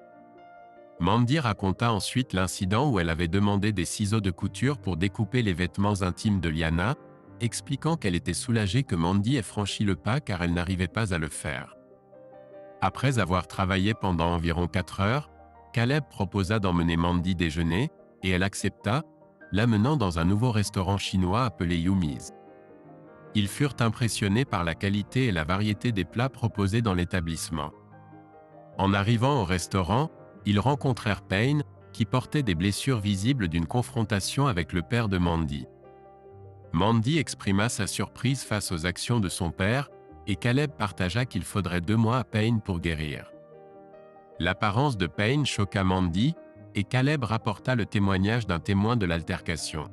Mandy raconta ensuite l'incident où elle avait demandé des ciseaux de couture pour découper les vêtements intimes de Liana, expliquant qu'elle était soulagée que Mandy ait franchi le pas car elle n'arrivait pas à le faire. Après avoir travaillé pendant environ 4 heures, Caleb proposa d'emmener Mandy déjeuner, et elle accepta, l'amenant dans un nouveau restaurant chinois appelé Yumi's. Ils furent impressionnés par la qualité et la variété des plats proposés dans l'établissement. En arrivant au restaurant, ils rencontrèrent Payne, qui portait des blessures visibles d'une confrontation avec le père de Mandy. Mandy exprima sa surprise face aux actions de son père, et Caleb partagea qu'il faudrait 2 mois à Payne pour guérir. L'apparence de Payne choqua Mandy, et Caleb rapporta le témoignage d'un témoin de l'altercation.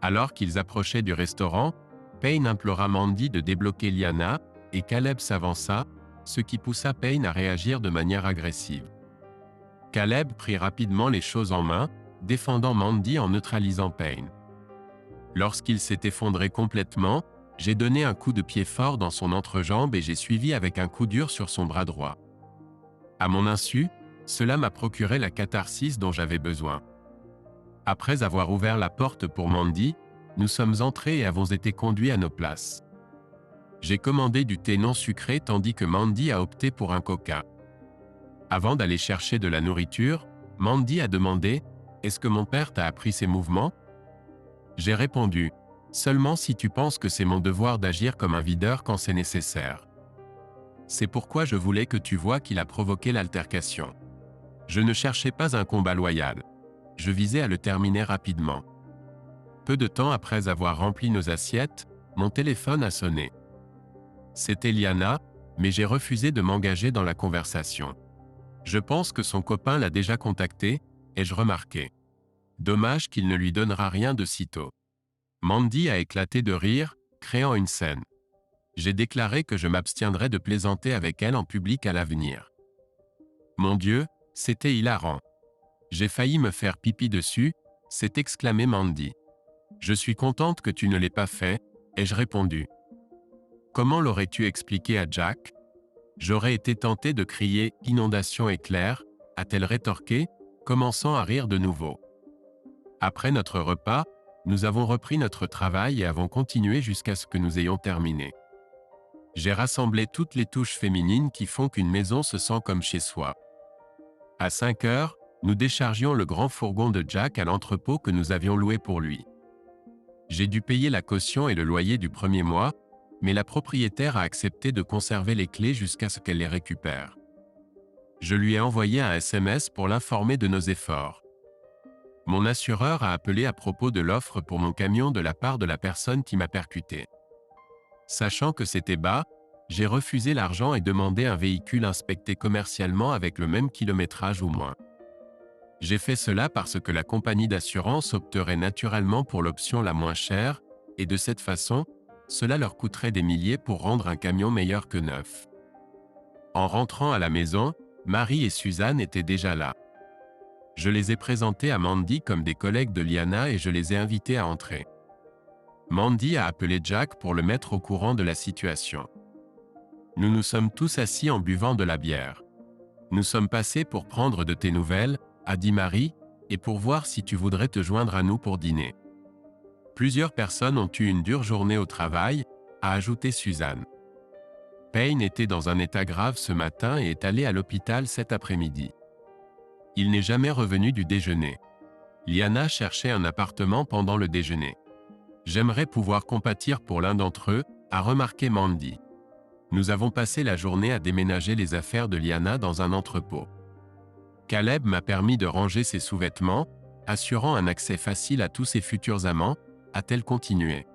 Alors qu'ils approchaient du restaurant, Payne implora Mandy de débloquer Liana, et Caleb s'avança, ce qui poussa Payne à réagir de manière agressive. Caleb prit rapidement les choses en main, défendant Mandy en neutralisant Payne. Lorsqu'il s'est effondré complètement, j'ai donné un coup de pied fort dans son entrejambe et j'ai suivi avec un coup dur sur son bras droit. À mon insu, cela m'a procuré la catharsis dont j'avais besoin. Après avoir ouvert la porte pour Mandy, nous sommes entrés et avons été conduits à nos places. J'ai commandé du thé non sucré tandis que Mandy a opté pour un coca. Avant d'aller chercher de la nourriture, Mandy a demandé « Est-ce que mon père t'a appris ses mouvements ?» J'ai répondu « Seulement si tu penses que c'est mon devoir d'agir comme un videur quand c'est nécessaire. » C'est pourquoi je voulais que tu vois qu'il a provoqué l'altercation. Je ne cherchais pas un combat loyal. Je visais à le terminer rapidement. Peu de temps après avoir rempli nos assiettes, mon téléphone a sonné. C'était Liana, mais j'ai refusé de m'engager dans la conversation. Je pense que son copain l'a déjà contacté, ai-je remarqué. Dommage qu'il ne lui donnera rien de sitôt. Mandy a éclaté de rire, créant une scène. J'ai déclaré que je m'abstiendrais de plaisanter avec elle en public à l'avenir. Mon Dieu, c'était hilarant. J'ai failli me faire pipi dessus, s'est exclamé Mandy. Je suis contente que tu ne l'aies pas fait, ai-je répondu. Comment l'aurais-tu expliqué à Jack? J'aurais été tenté de crier « Inondation éclair », a-t-elle rétorqué, commençant à rire de nouveau. Après notre repas, nous avons repris notre travail et avons continué jusqu'à ce que nous ayons terminé. J'ai rassemblé toutes les touches féminines qui font qu'une maison se sent comme chez soi. À 5 heures, nous déchargions le grand fourgon de Jack à l'entrepôt que nous avions loué pour lui. J'ai dû payer la caution et le loyer du premier mois, mais la propriétaire a accepté de conserver les clés jusqu'à ce qu'elle les récupère. Je lui ai envoyé un SMS pour l'informer de nos efforts. Mon assureur a appelé à propos de l'offre pour mon camion de la part de la personne qui m'a percuté. Sachant que c'était bas, j'ai refusé l'argent et demandé un véhicule inspecté commercialement avec le même kilométrage ou moins. J'ai fait cela parce que la compagnie d'assurance opterait naturellement pour l'option la moins chère, et de cette façon, cela leur coûterait des milliers pour rendre un camion meilleur que neuf. En rentrant à la maison, Marie et Suzanne étaient déjà là. Je les ai présentés à Mandy comme des collègues de Liana et je les ai invités à entrer. Mandy a appelé Jack pour le mettre au courant de la situation. Nous nous sommes tous assis en buvant de la bière. Nous sommes passés pour prendre de tes nouvelles, a dit Marie, et pour voir si tu voudrais te joindre à nous pour dîner. Plusieurs personnes ont eu une dure journée au travail, a ajouté Suzanne. Payne était dans un état grave ce matin et est allé à l'hôpital cet après-midi. Il n'est jamais revenu du déjeuner. Liana cherchait un appartement pendant le déjeuner. J'aimerais pouvoir compatir pour l'un d'entre eux, a remarqué Mandy. Nous avons passé la journée à déménager les affaires de Liana dans un entrepôt. Caleb m'a permis de ranger ses sous-vêtements, assurant un accès facile à tous ses futurs amants, a-t-elle continué.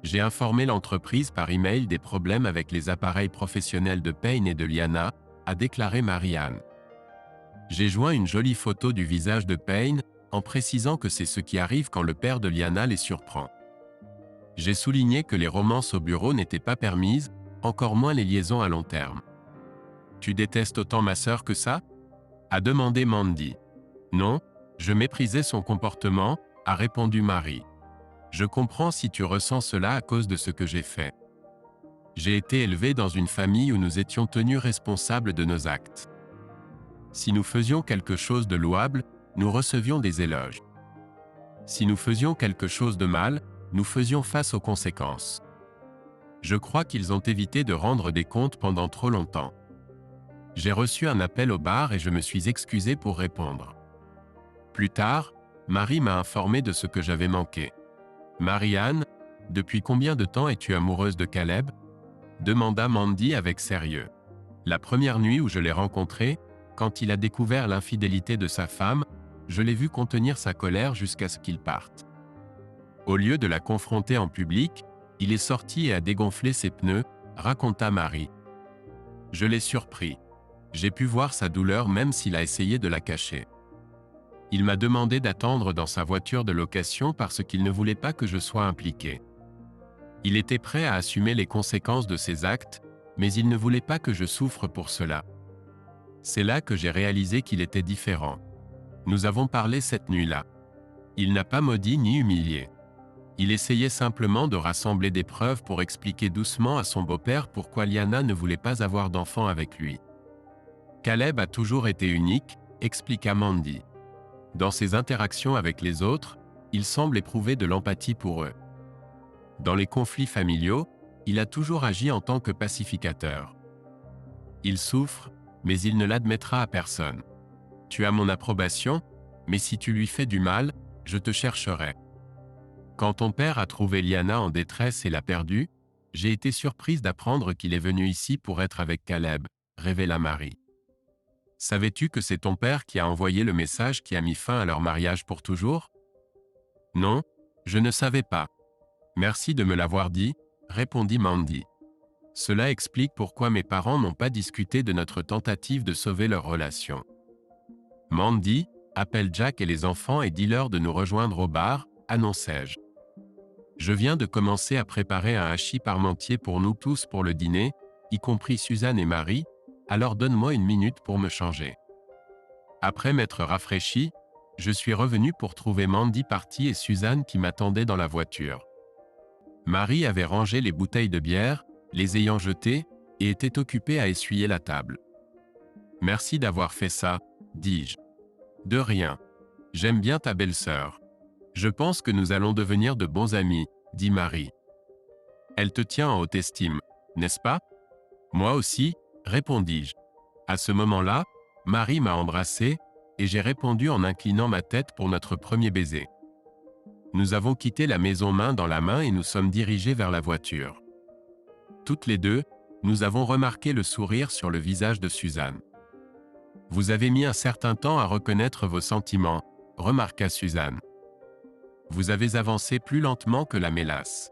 J'ai informé l'entreprise par email des problèmes avec les appareils professionnels de Payne et de Liana, a déclaré Marianne. J'ai joint une jolie photo du visage de Payne, en précisant que c'est ce qui arrive quand le père de Liana les surprend. J'ai souligné que les romances au bureau n'étaient pas permises, encore moins les liaisons à long terme. Tu détestes autant ma sœur que ça? A demandé Mandy. Non, je méprisais son comportement, a répondu Marie. Je comprends si tu ressens cela à cause de ce que j'ai fait. J'ai été élevé dans une famille où nous étions tenus responsables de nos actes. Si nous faisions quelque chose de louable, nous recevions des éloges. Si nous faisions quelque chose de mal, nous faisions face aux conséquences. Je crois qu'ils ont évité de rendre des comptes pendant trop longtemps. J'ai reçu un appel au bar et je me suis excusé pour répondre. Plus tard, Marie m'a informé de ce que j'avais manqué. « Marie-Anne, depuis combien de temps es-tu amoureuse de Caleb ?» demanda Mandy avec sérieux. La première nuit où je l'ai rencontré, quand il a découvert l'infidélité de sa femme, je l'ai vu contenir sa colère jusqu'à ce qu'il parte. Au lieu de la confronter en public, il est sorti et a dégonflé ses pneus, raconta Marie. Je l'ai surpris. J'ai pu voir sa douleur même s'il a essayé de la cacher. Il m'a demandé d'attendre dans sa voiture de location parce qu'il ne voulait pas que je sois impliqué. Il était prêt à assumer les conséquences de ses actes, mais il ne voulait pas que je souffre pour cela. C'est là que j'ai réalisé qu'il était différent. Nous avons parlé cette nuit-là. Il n'a pas maudit ni humilié. Il essayait simplement de rassembler des preuves pour expliquer doucement à son beau-père pourquoi Liana ne voulait pas avoir d'enfant avec lui. Caleb a toujours été unique, expliqua Mandy. Dans ses interactions avec les autres, il semble éprouver de l'empathie pour eux. Dans les conflits familiaux, il a toujours agi en tant que pacificateur. Il souffre, mais il ne l'admettra à personne. Tu as mon approbation, mais si tu lui fais du mal, je te chercherai. Quand ton père a trouvé Liana en détresse et l'a perdue, j'ai été surprise d'apprendre qu'il est venu ici pour être avec Caleb, révéla Marie. Savais-tu que c'est ton père qui a envoyé le message qui a mis fin à leur mariage pour toujours? Non, je ne savais pas. Merci de me l'avoir dit, répondit Mandy. Cela explique pourquoi mes parents n'ont pas discuté de notre tentative de sauver leur relation. Mandy, appelle Jack et les enfants et dis-leur de nous rejoindre au bar, annonçai-je. Je viens de commencer à préparer un hachis parmentier pour nous tous pour le dîner, y compris Suzanne et Marie, alors donne-moi une minute pour me changer. Après m'être rafraîchi, je suis revenu pour trouver Mandy partie et Suzanne qui m'attendait dans la voiture. Marie avait rangé les bouteilles de bière, les ayant jetées, et était occupée à essuyer la table. « Merci d'avoir fait ça, » dis-je. « De rien. J'aime bien ta belle-sœur. Je pense que nous allons devenir de bons amis, » dit Marie. « Elle te tient en haute estime, n'est-ce pas? » Moi aussi, répondis-je. À ce moment-là, Marie m'a embrassé, et j'ai répondu en inclinant ma tête pour notre premier baiser. Nous avons quitté la maison main dans la main et nous sommes dirigés vers la voiture. Toutes les deux, nous avons remarqué le sourire sur le visage de Suzanne. « Vous avez mis un certain temps à reconnaître vos sentiments, » remarqua Suzanne. « Vous avez avancé plus lentement que la mélasse.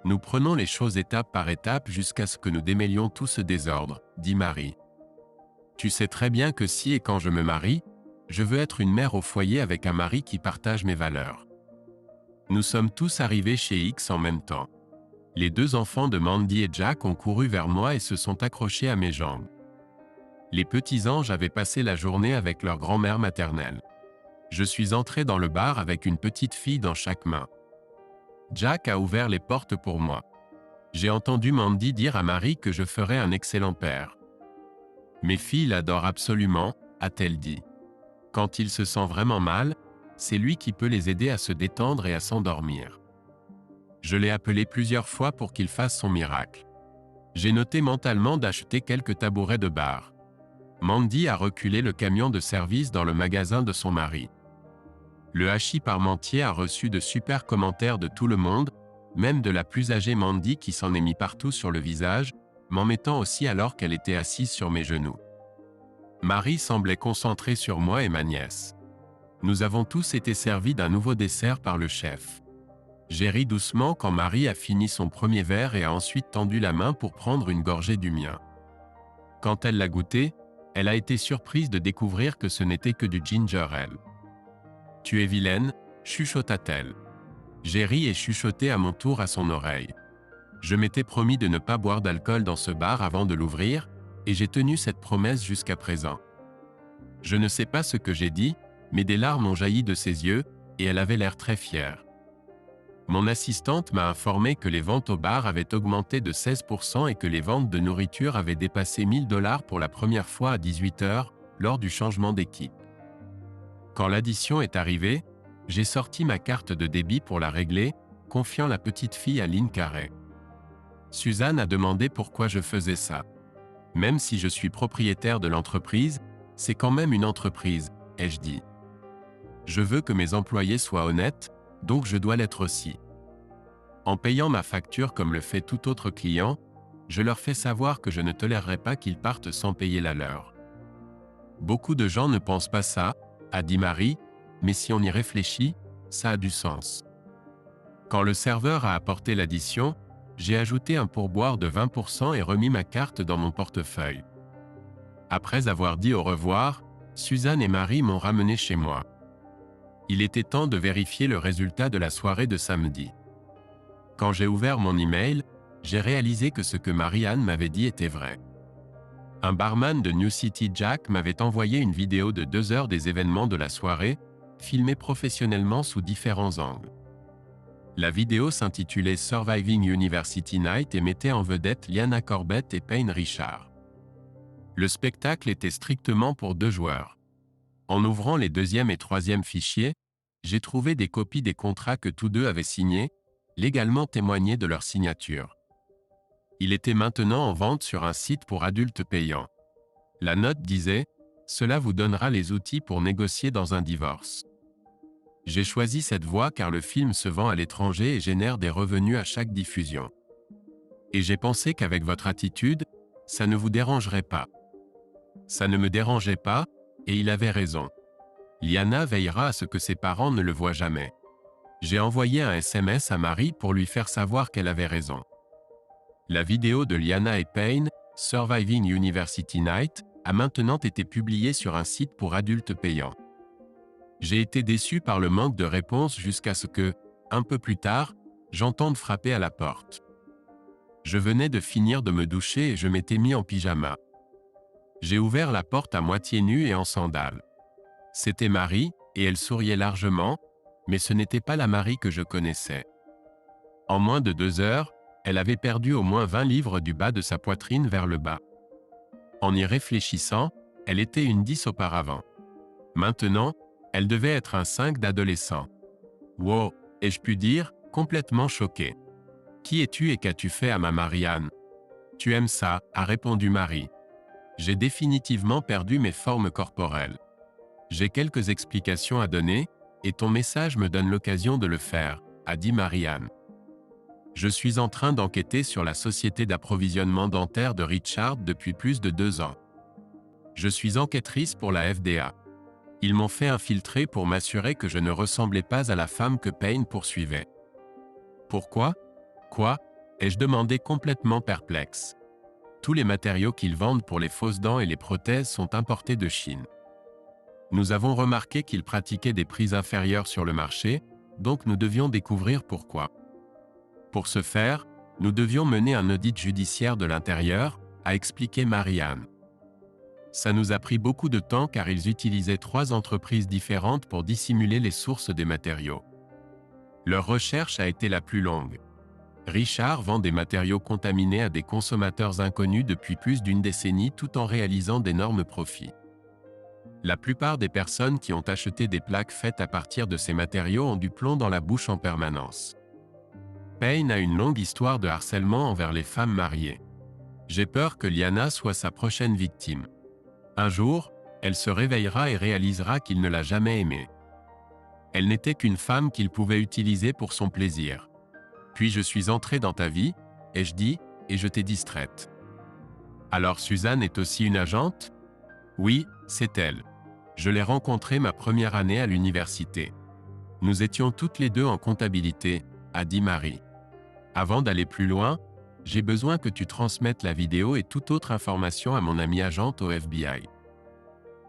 Nous prenons les choses étape par étape jusqu'à ce que nous démêlions tout ce désordre, » dit Marie. « Tu sais très bien que si et quand je me marie, je veux être une mère au foyer avec un mari qui partage mes valeurs. » Nous sommes tous arrivés chez X en même temps. Les deux enfants de Mandy et Jack ont couru vers moi et se sont accrochés à mes jambes. Les petits anges avaient passé la journée avec leur grand-mère maternelle. Je suis entré dans le bar avec une petite fille dans chaque main. Jack a ouvert les portes pour moi. J'ai entendu Mandy dire à Marie que je ferais un excellent père. « Mes filles l'adorent absolument », a-t-elle dit. « Quand il se sent vraiment mal, c'est lui qui peut les aider à se détendre et à s'endormir. » Je l'ai appelé plusieurs fois pour qu'il fasse son miracle. J'ai noté mentalement d'acheter quelques tabourets de bar. Mandy a reculé le camion de service dans le magasin de son mari. Le hachis parmentier a reçu de super commentaires de tout le monde, même de la plus âgée Mandy qui s'en est mis partout sur le visage, m'en mettant aussi alors qu'elle était assise sur mes genoux. Marie semblait concentrée sur moi et ma nièce. Nous avons tous été servis d'un nouveau dessert par le chef. J'ai ri doucement quand Marie a fini son premier verre et a ensuite tendu la main pour prendre une gorgée du mien. Quand elle l'a goûté, elle a été surprise de découvrir que ce n'était que du ginger ale. « Tu es vilaine », chuchota-t-elle. J'ai ri et chuchoté à mon tour à son oreille. Je m'étais promis de ne pas boire d'alcool dans ce bar avant de l'ouvrir, et j'ai tenu cette promesse jusqu'à présent. Je ne sais pas ce que j'ai dit, mais des larmes ont jailli de ses yeux, et elle avait l'air très fière. Mon assistante m'a informé que les ventes au bar avaient augmenté de 16% et que les ventes de nourriture avaient dépassé 1 000 $ pour la première fois à 18 h, lors du changement d'équipe. Quand l'addition est arrivée, j'ai sorti ma carte de débit pour la régler, confiant la petite fille à Lynn Carré. Suzanne a demandé pourquoi je faisais ça. Même si je suis propriétaire de l'entreprise, c'est quand même une entreprise, ai-je dit. Je veux que mes employés soient honnêtes, donc je dois l'être aussi. En payant ma facture comme le fait tout autre client, je leur fais savoir que je ne tolérerai pas qu'ils partent sans payer la leur. Beaucoup de gens ne pensent pas ça, a dit Marie, mais si on y réfléchit, ça a du sens. Quand le serveur a apporté l'addition, j'ai ajouté un pourboire de 20% et remis ma carte dans mon portefeuille. Après avoir dit au revoir, Suzanne et Marie m'ont ramené chez moi. Il était temps de vérifier le résultat de la soirée de samedi. Quand j'ai ouvert mon email, j'ai réalisé que ce que Marianne m'avait dit était vrai. Un barman de New City Jack m'avait envoyé une vidéo de 2 heures des événements de la soirée, filmée professionnellement sous différents angles. La vidéo s'intitulait Surviving University Night et mettait en vedette Liana Corbett et Payne Richard. Le spectacle était strictement pour 2 joueurs. En ouvrant les 2e et 3e fichiers, j'ai trouvé des copies des contrats que tous deux avaient signés, légalement témoignés de leur signature. Il était maintenant en vente sur un site pour adultes payants. La note disait « Cela vous donnera les outils pour négocier dans un divorce ». J'ai choisi cette voie car le film se vend à l'étranger et génère des revenus à chaque diffusion. Et j'ai pensé qu'avec votre attitude, ça ne vous dérangerait pas. Ça ne me dérangeait pas, et il avait raison. Liana veillera à ce que ses parents ne le voient jamais. J'ai envoyé un SMS à Marie pour lui faire savoir qu'elle avait raison. La vidéo de Liana et Payne, Surviving University Night, a maintenant été publiée sur un site pour adultes payants. J'ai été déçu par le manque de réponse jusqu'à ce que, un peu plus tard, j'entende frapper à la porte. Je venais de finir de me doucher et je m'étais mis en pyjama. J'ai ouvert la porte à moitié nue et en sandales. C'était Marie, et elle souriait largement, mais ce n'était pas la Marie que je connaissais. En moins de 2 heures, elle avait perdu au moins 20 livres du bas de sa poitrine vers le bas. En y réfléchissant, elle était une 10 auparavant. Maintenant, elle devait être un 5 d'adolescent. Wow, ai-je pu dire, complètement choqué. Qui es-tu et qu'as-tu fait à ma Marianne? Tu aimes ça, a répondu Marie. J'ai définitivement perdu mes formes corporelles. J'ai quelques explications à donner, et ton message me donne l'occasion de le faire, a dit Marianne. Je suis en train d'enquêter sur la société d'approvisionnement dentaire de Richard depuis plus de 2 ans. Je suis enquêtrice pour la FDA. Ils m'ont fait infiltrer pour m'assurer que je ne ressemblais pas à la femme que Payne poursuivait. Pourquoi? Quoi? Ai-je demandé complètement perplexe. Tous les matériaux qu'ils vendent pour les fausses dents et les prothèses sont importés de Chine. Nous avons remarqué qu'ils pratiquaient des prix inférieurs sur le marché, donc nous devions découvrir pourquoi. Pour ce faire, nous devions mener un audit judiciaire de l'intérieur, a expliqué Marianne. Ça nous a pris beaucoup de temps car ils utilisaient 3 entreprises différentes pour dissimuler les sources des matériaux. Leur recherche a été la plus longue. Richard vend des matériaux contaminés à des consommateurs inconnus depuis plus d'1 décennie tout en réalisant d'énormes profits. La plupart des personnes qui ont acheté des plaques faites à partir de ces matériaux ont du plomb dans la bouche en permanence. Payne a une longue histoire de harcèlement envers les femmes mariées. J'ai peur que Liana soit sa prochaine victime. Un jour, elle se réveillera et réalisera qu'il ne l'a jamais aimée. Elle n'était qu'une femme qu'il pouvait utiliser pour son plaisir. Puis je suis entré dans ta vie, ai-je dit, et je t'ai distraite. Alors Suzanne est aussi une agente? Oui, c'est elle. Je l'ai rencontrée ma première année à l'université. Nous étions toutes les deux en comptabilité, a dit Marie. Avant d'aller plus loin, j'ai besoin que tu transmettes la vidéo et toute autre information à mon ami agente au FBI.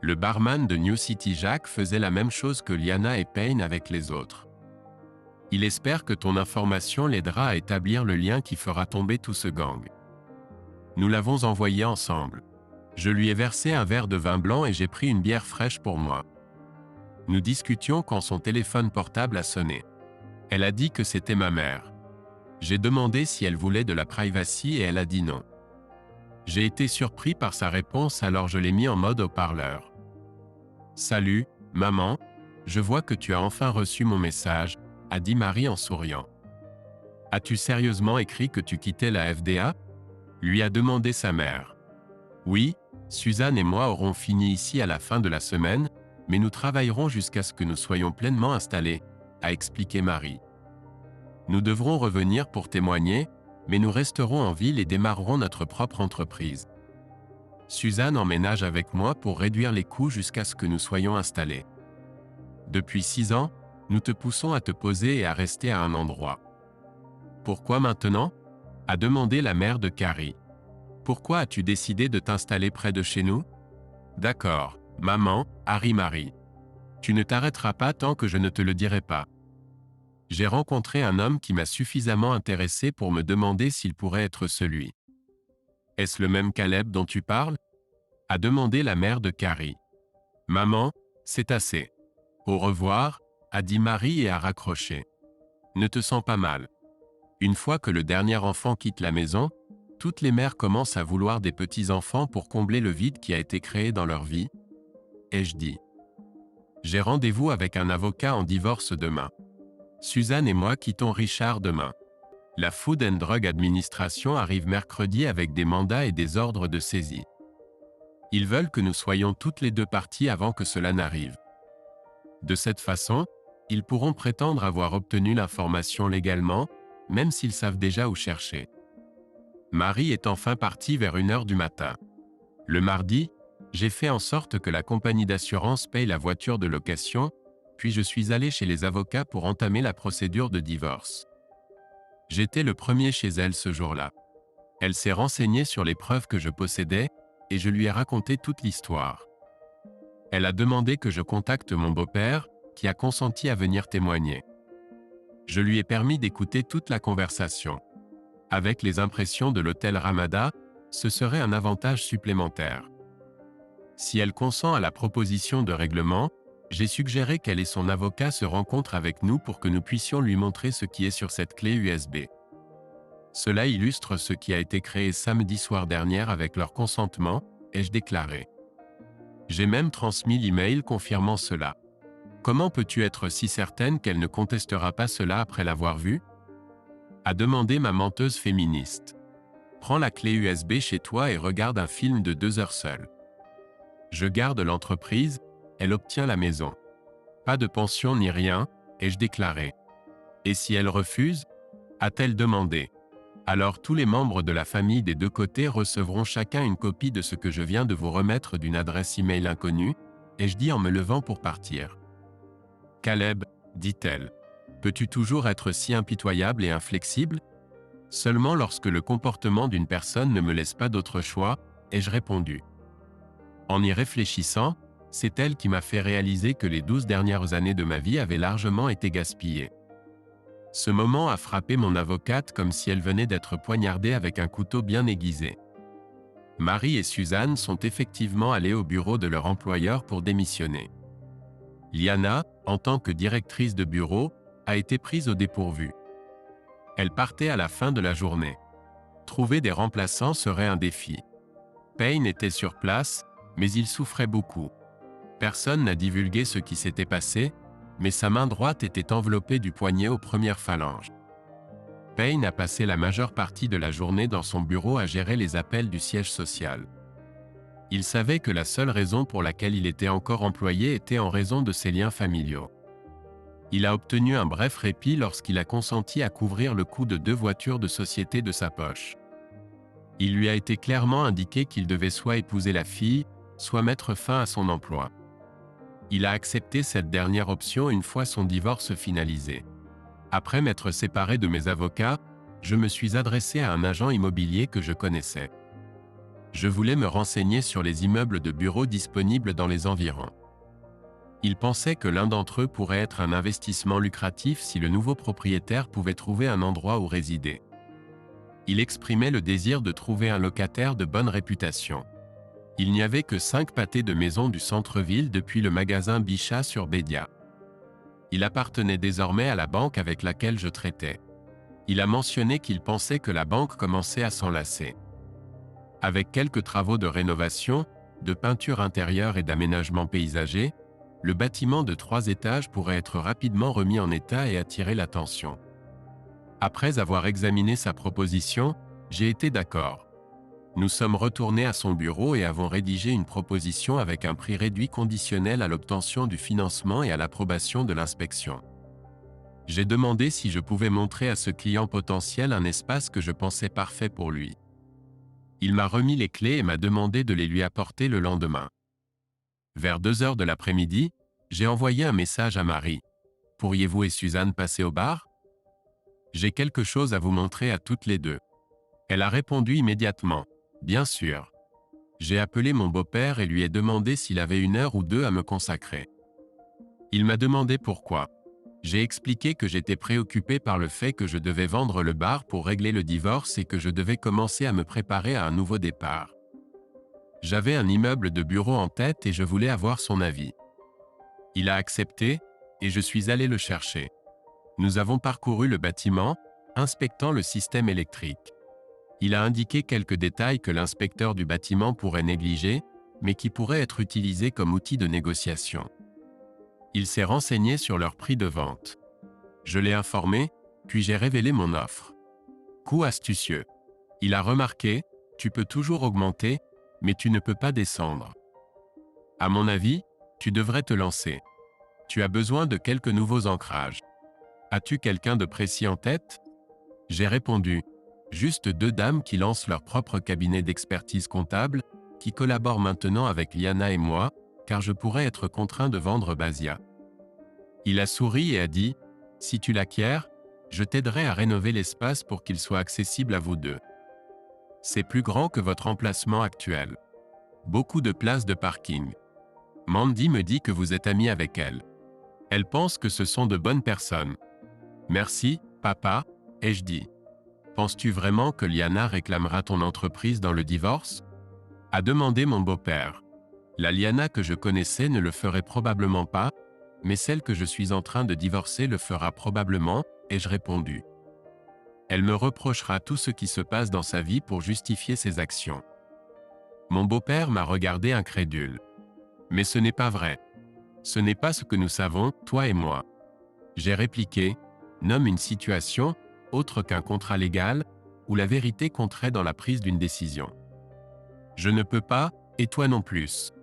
Le barman de New City Jack faisait la même chose que Liana et Payne avec les autres. Il espère que ton information l'aidera à établir le lien qui fera tomber tout ce gang. Nous l'avons envoyé ensemble. Je lui ai versé un verre de vin blanc et j'ai pris une bière fraîche pour moi. Nous discutions quand son téléphone portable a sonné. Elle a dit que c'était ma mère. J'ai demandé si elle voulait de la privacy et elle a dit non. J'ai été surpris par sa réponse alors je l'ai mis en mode haut-parleur. Salut, maman, je vois que tu as enfin reçu mon message, a dit Marie en souriant. As-tu sérieusement écrit que tu quittais la FDA? Lui a demandé sa mère. Oui, Suzanne et moi aurons fini ici à la fin de la semaine, mais nous travaillerons jusqu'à ce que nous soyons pleinement installés, a expliqué Marie. Nous devrons revenir pour témoigner, mais nous resterons en ville et démarrerons notre propre entreprise. Suzanne emménage avec moi pour réduire les coûts jusqu'à ce que nous soyons installés. Depuis 6 ans, nous te poussons à te poser et à rester à un endroit. Pourquoi maintenant ? A demandé la mère de Carrie. Pourquoi as-tu décidé de t'installer près de chez nous ? D'accord, maman, a ri Marie. Tu ne t'arrêteras pas tant que je ne te le dirai pas. J'ai rencontré un homme qui m'a suffisamment intéressé pour me demander s'il pourrait être celui. Est-ce le même Caleb dont tu parles ? A demandé la mère de Carrie. Maman, c'est assez. Au revoir, a dit Marie et a raccroché. Ne te sens pas mal. Une fois que le dernier enfant quitte la maison, toutes les mères commencent à vouloir des petits-enfants pour combler le vide qui a été créé dans leur vie. Ai-je dit. J'ai rendez-vous avec un avocat en divorce demain. Suzanne et moi quittons Richard demain. La Food and Drug Administration arrive mercredi avec des mandats et des ordres de saisie. Ils veulent que nous soyons toutes les deux parties avant que cela n'arrive. De cette façon, ils pourront prétendre avoir obtenu l'information légalement, même s'ils savent déjà où chercher. Marie est enfin partie vers 1h du matin. Le mardi, j'ai fait en sorte que la compagnie d'assurance paye la voiture de location, puis je suis allé chez les avocats pour entamer la procédure de divorce. J'étais le premier chez elle ce jour-là. Elle s'est renseignée sur les preuves que je possédais, et je lui ai raconté toute l'histoire. Elle a demandé que je contacte mon beau-père, qui a consenti à venir témoigner. Je lui ai permis d'écouter toute la conversation. Avec les impressions de l'hôtel Ramada, ce serait un avantage supplémentaire. Si elle consent à la proposition de règlement, j'ai suggéré qu'elle et son avocat se rencontrent avec nous pour que nous puissions lui montrer ce qui est sur cette clé USB. Cela illustre ce qui a été créé samedi soir dernier avec leur consentement, ai-je déclaré. J'ai même transmis l'email confirmant cela. Comment peux-tu être si certaine qu'elle ne contestera pas cela après l'avoir vu ? A demandé ma menteuse féministe. Prends la clé USB chez toi et regarde un film de 2 heures seule. Je garde l'entreprise, elle obtient la maison. Pas de pension ni rien, ai-je déclaré. Et si elle refuse ? A-t-elle demandé. Alors tous les membres de la famille des deux côtés recevront chacun une copie de ce que je viens de vous remettre d'une adresse email inconnue, ai-je dit en me levant pour partir. Caleb, dit-elle. Peux-tu toujours être si impitoyable et inflexible ? Seulement lorsque le comportement d'une personne ne me laisse pas d'autre choix, ai-je répondu. En y réfléchissant, c'est elle qui m'a fait réaliser que les 12 dernières années de ma vie avaient largement été gaspillées. Ce moment a frappé mon avocate comme si elle venait d'être poignardée avec un couteau bien aiguisé. Marie et Suzanne sont effectivement allées au bureau de leur employeur pour démissionner. Liana, en tant que directrice de bureau, a été prise au dépourvu. Elle partait à la fin de la journée. Trouver des remplaçants serait un défi. Payne était sur place, mais il souffrait beaucoup. Personne n'a divulgué ce qui s'était passé, mais sa main droite était enveloppée du poignet aux premières phalanges. Payne a passé la majeure partie de la journée dans son bureau à gérer les appels du siège social. Il savait que la seule raison pour laquelle il était encore employé était en raison de ses liens familiaux. Il a obtenu un bref répit lorsqu'il a consenti à couvrir le coût de 2 voitures de société de sa poche. Il lui a été clairement indiqué qu'il devait soit épouser la fille, soit mettre fin à son emploi. Il a accepté cette dernière option une fois son divorce finalisé. Après m'être séparé de mes avocats, je me suis adressé à un agent immobilier que je connaissais. Je voulais me renseigner sur les immeubles de bureaux disponibles dans les environs. Il pensait que l'un d'entre eux pourrait être un investissement lucratif si le nouveau propriétaire pouvait trouver un endroit où résider. Il exprimait le désir de trouver un locataire de bonne réputation. Il n'y avait que 5 pâtés de maisons du centre-ville depuis le magasin Bichat sur Bédia. Il appartenait désormais à la banque avec laquelle je traitais. Il a mentionné qu'il pensait que la banque commençait à s'en lasser. Avec quelques travaux de rénovation, de peinture intérieure et d'aménagement paysager, le bâtiment de 3 étages pourrait être rapidement remis en état et attirer l'attention. Après avoir examiné sa proposition, j'ai été d'accord. Nous sommes retournés à son bureau et avons rédigé une proposition avec un prix réduit conditionnel à l'obtention du financement et à l'approbation de l'inspection. J'ai demandé si je pouvais montrer à ce client potentiel un espace que je pensais parfait pour lui. Il m'a remis les clés et m'a demandé de les lui apporter le lendemain. Vers 2 heures de l'après-midi, j'ai envoyé un message à Marie. Pourriez-vous et Suzanne passer au bar? J'ai quelque chose à vous montrer à toutes les deux. Elle a répondu immédiatement. Bien sûr. J'ai appelé mon beau-père et lui ai demandé s'il avait 1 heure ou 2 à me consacrer. Il m'a demandé pourquoi. J'ai expliqué que j'étais préoccupé par le fait que je devais vendre le bar pour régler le divorce et que je devais commencer à me préparer à un nouveau départ. J'avais un immeuble de bureau en tête et je voulais avoir son avis. Il a accepté et je suis allé le chercher. Nous avons parcouru le bâtiment, inspectant le système électrique. Il a indiqué quelques détails que l'inspecteur du bâtiment pourrait négliger, mais qui pourraient être utilisés comme outil de négociation. Il s'est renseigné sur leur prix de vente. Je l'ai informé, puis j'ai révélé mon offre. Coup astucieux. Il a remarqué, tu peux toujours augmenter, mais tu ne peux pas descendre. À mon avis, tu devrais te lancer. Tu as besoin de quelques nouveaux ancrages. As-tu quelqu'un de précis en tête? J'ai répondu, juste 2 dames qui lancent leur propre cabinet d'expertise comptable, qui collaborent maintenant avec Liana et moi, car je pourrais être contraint de vendre Basia. Il a souri et a dit, si tu l'acquiers, je t'aiderai à rénover l'espace pour qu'il soit accessible à vous deux. C'est plus grand que votre emplacement actuel. Beaucoup de places de parking. Mandy me dit que vous êtes ami avec elle. Elle pense que ce sont de bonnes personnes. Merci, papa, ai-je dit. Penses-tu vraiment que Liana réclamera ton entreprise dans le divorce? A demandé mon beau-père. La Liana que je connaissais ne le ferait probablement pas, mais celle que je suis en train de divorcer le fera probablement, ai-je répondu. Elle me reprochera tout ce qui se passe dans sa vie pour justifier ses actions. Mon beau-père m'a regardé incrédule. Mais ce n'est pas vrai. Ce n'est pas ce que nous savons, toi et moi. J'ai répliqué, nomme une situation, autre qu'un contrat légal, où la vérité compterait dans la prise d'une décision. Je ne peux pas, et toi non plus.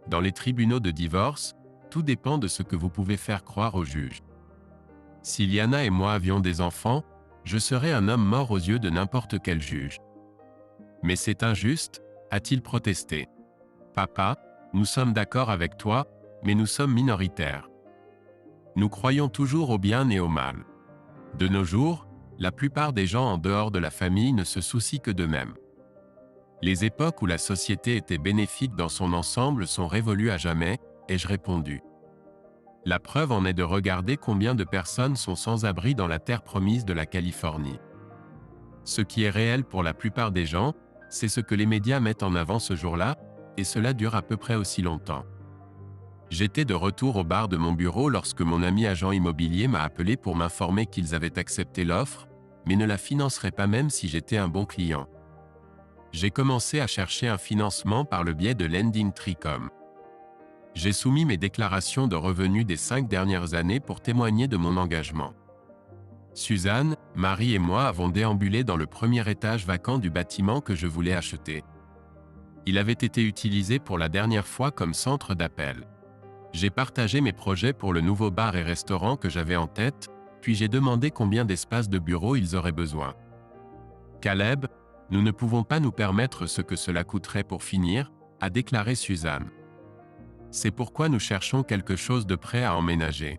Dans les tribunaux de divorce, tout dépend de ce que vous pouvez faire croire au juge. Si Liana et moi avions des enfants, je serais un homme mort aux yeux de n'importe quel juge. Mais c'est injuste, a-t-il protesté. Papa, nous sommes d'accord avec toi, mais nous sommes minoritaires. Nous croyons toujours au bien et au mal. De nos jours, la plupart des gens en dehors de la famille ne se soucient que d'eux-mêmes. Les époques où la société était bénéfique dans son ensemble sont révolues à jamais, ai-je répondu. La preuve en est de regarder combien de personnes sont sans abri dans la terre promise de la Californie. Ce qui est réel pour la plupart des gens, c'est ce que les médias mettent en avant ce jour-là, et cela dure à peu près aussi longtemps. J'étais de retour au bar de mon bureau lorsque mon ami agent immobilier m'a appelé pour m'informer qu'ils avaient accepté l'offre, mais ne la financeraient pas même si j'étais un bon client. J'ai commencé à chercher un financement par le biais de Lending Tree.com. J'ai soumis mes déclarations de revenus des 5 dernières années pour témoigner de mon engagement. Suzanne, Marie et moi avons déambulé dans le premier étage vacant du bâtiment que je voulais acheter. Il avait été utilisé pour la dernière fois comme centre d'appel. J'ai partagé mes projets pour le nouveau bar et restaurant que j'avais en tête, puis j'ai demandé combien d'espace de bureau ils auraient besoin. Caleb, nous ne pouvons pas nous permettre ce que cela coûterait pour finir, a déclaré Suzanne. C'est pourquoi nous cherchons quelque chose de prêt à emménager.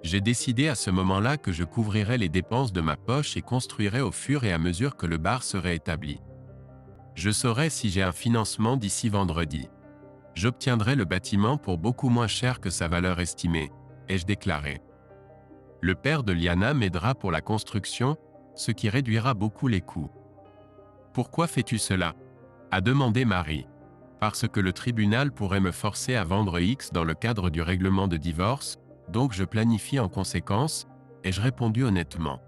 J'ai décidé à ce moment-là que je couvrirais les dépenses de ma poche et construirais au fur et à mesure que le bar serait établi. Je saurai si j'ai un financement d'ici vendredi. J'obtiendrai le bâtiment pour beaucoup moins cher que sa valeur estimée, ai-je déclaré. Le père de Liana m'aidera pour la construction, ce qui réduira beaucoup les coûts. Pourquoi fais-tu cela? A demandé Marie. Parce que le tribunal pourrait me forcer à vendre X dans le cadre du règlement de divorce, donc je planifie en conséquence, ai-je répondu honnêtement.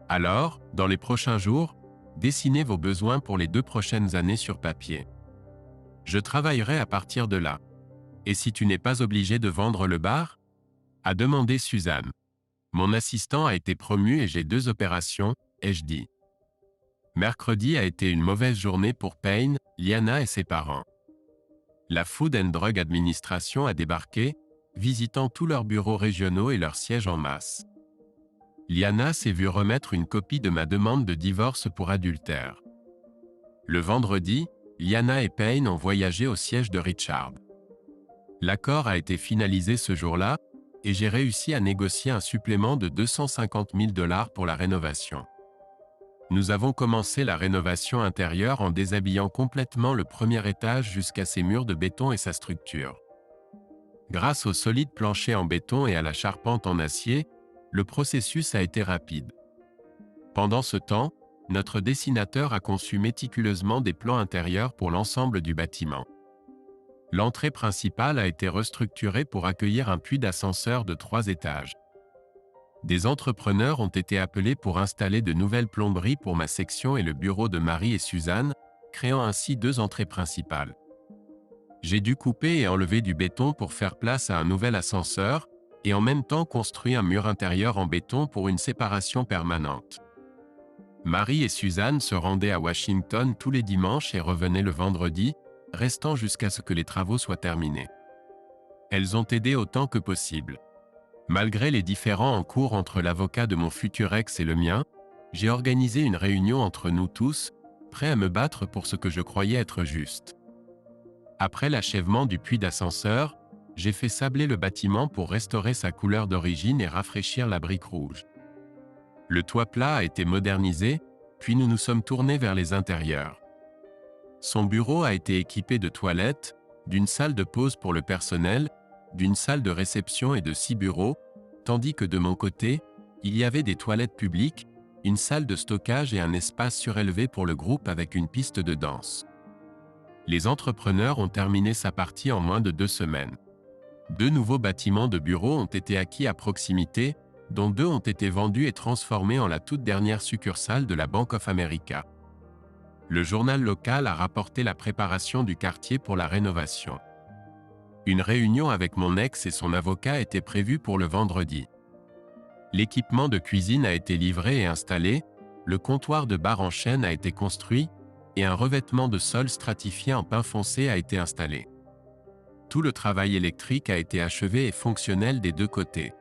Alors, dans les prochains jours, dessinez vos besoins pour les 2 prochaines années sur papier. Je travaillerai à partir de là. Et si tu n'es pas obligé de vendre le bar? A demandé Suzanne. Mon assistant a été promu et j'ai 2 opérations, ai-je dit. Mercredi a été une mauvaise journée pour Payne, Liana et ses parents. La Food and Drug Administration a débarqué, visitant tous leurs bureaux régionaux et leurs sièges en masse. Liana s'est vue remettre une copie de ma demande de divorce pour adultère. Le vendredi, Liana et Payne ont voyagé au siège de Richard. L'accord a été finalisé ce jour-là, et j'ai réussi à négocier un supplément de 250 000 $ pour la rénovation. Nous avons commencé la rénovation intérieure en déshabillant complètement le premier étage jusqu'à ses murs de béton et sa structure. Grâce au solide plancher en béton et à la charpente en acier, le processus a été rapide. Pendant ce temps, notre dessinateur a conçu méticuleusement des plans intérieurs pour l'ensemble du bâtiment. L'entrée principale a été restructurée pour accueillir un puits d'ascenseur de 3 étages. Des entrepreneurs ont été appelés pour installer de nouvelles plomberies pour ma section et le bureau de Marie et Suzanne, créant ainsi 2 entrées principales. J'ai dû couper et enlever du béton pour faire place à un nouvel ascenseur, et en même temps construit un mur intérieur en béton pour une séparation permanente. Marie et Suzanne se rendaient à Washington tous les dimanches et revenaient le vendredi, restant jusqu'à ce que les travaux soient terminés. Elles ont aidé autant que possible. Malgré les différends en cours entre l'avocat de mon futur ex et le mien, j'ai organisé une réunion entre nous tous, prêts à me battre pour ce que je croyais être juste. Après l'achèvement du puits d'ascenseur, j'ai fait sabler le bâtiment pour restaurer sa couleur d'origine et rafraîchir la brique rouge. Le toit plat a été modernisé, puis nous nous sommes tournés vers les intérieurs. Son bureau a été équipé de toilettes, d'une salle de pause pour le personnel, d'une salle de réception et de 6 bureaux, tandis que de mon côté, il y avait des toilettes publiques, une salle de stockage et un espace surélevé pour le groupe avec une piste de danse. Les entrepreneurs ont terminé sa partie en moins de 2 semaines. 2 nouveaux bâtiments de bureaux ont été acquis à proximité, dont 2 ont été vendus et transformés en la toute dernière succursale de la Bank of America. Le journal local a rapporté la préparation du quartier pour la rénovation. Une réunion avec mon ex et son avocat était prévue pour le vendredi. L'équipement de cuisine a été livré et installé, le comptoir de bar en chêne a été construit, et un revêtement de sol stratifié en pain foncé a été installé. Tout le travail électrique a été achevé et fonctionnel des 2 côtés.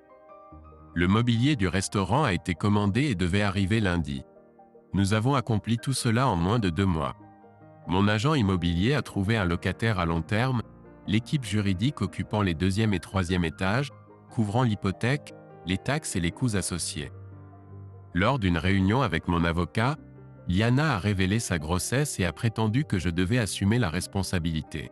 Le mobilier du restaurant a été commandé et devait arriver lundi. Nous avons accompli tout cela en moins de 2 mois. Mon agent immobilier a trouvé un locataire à long terme, l'équipe juridique occupant les 2e et 3e étages, couvrant l'hypothèque, les taxes et les coûts associés. Lors d'une réunion avec mon avocat, Liana a révélé sa grossesse et a prétendu que je devais assumer la responsabilité.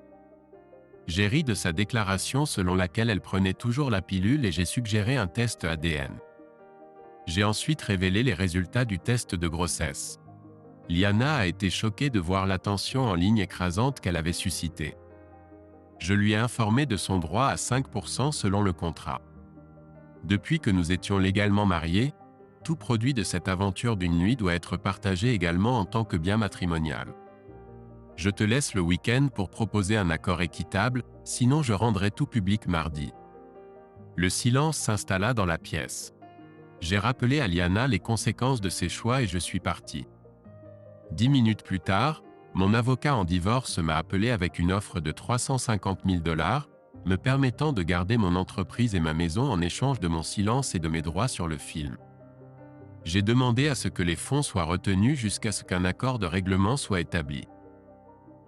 J'ai ri de sa déclaration selon laquelle elle prenait toujours la pilule et j'ai suggéré un test ADN. J'ai ensuite révélé les résultats du test de grossesse. Liana a été choquée de voir l'attention en ligne écrasante qu'elle avait suscitée. Je lui ai informé de son droit à 5% selon le contrat. Depuis que nous étions légalement mariés, tout produit de cette aventure d'une nuit doit être partagé également en tant que bien matrimonial. Je te laisse le week-end pour proposer un accord équitable, sinon je rendrai tout public mardi. Le silence s'installa dans la pièce. J'ai rappelé à Liana les conséquences de ses choix et je suis parti. 10 minutes plus tard, mon avocat en divorce m'a appelé avec une offre de 350 000 $, me permettant de garder mon entreprise et ma maison en échange de mon silence et de mes droits sur le film. J'ai demandé à ce que les fonds soient retenus jusqu'à ce qu'un accord de règlement soit établi.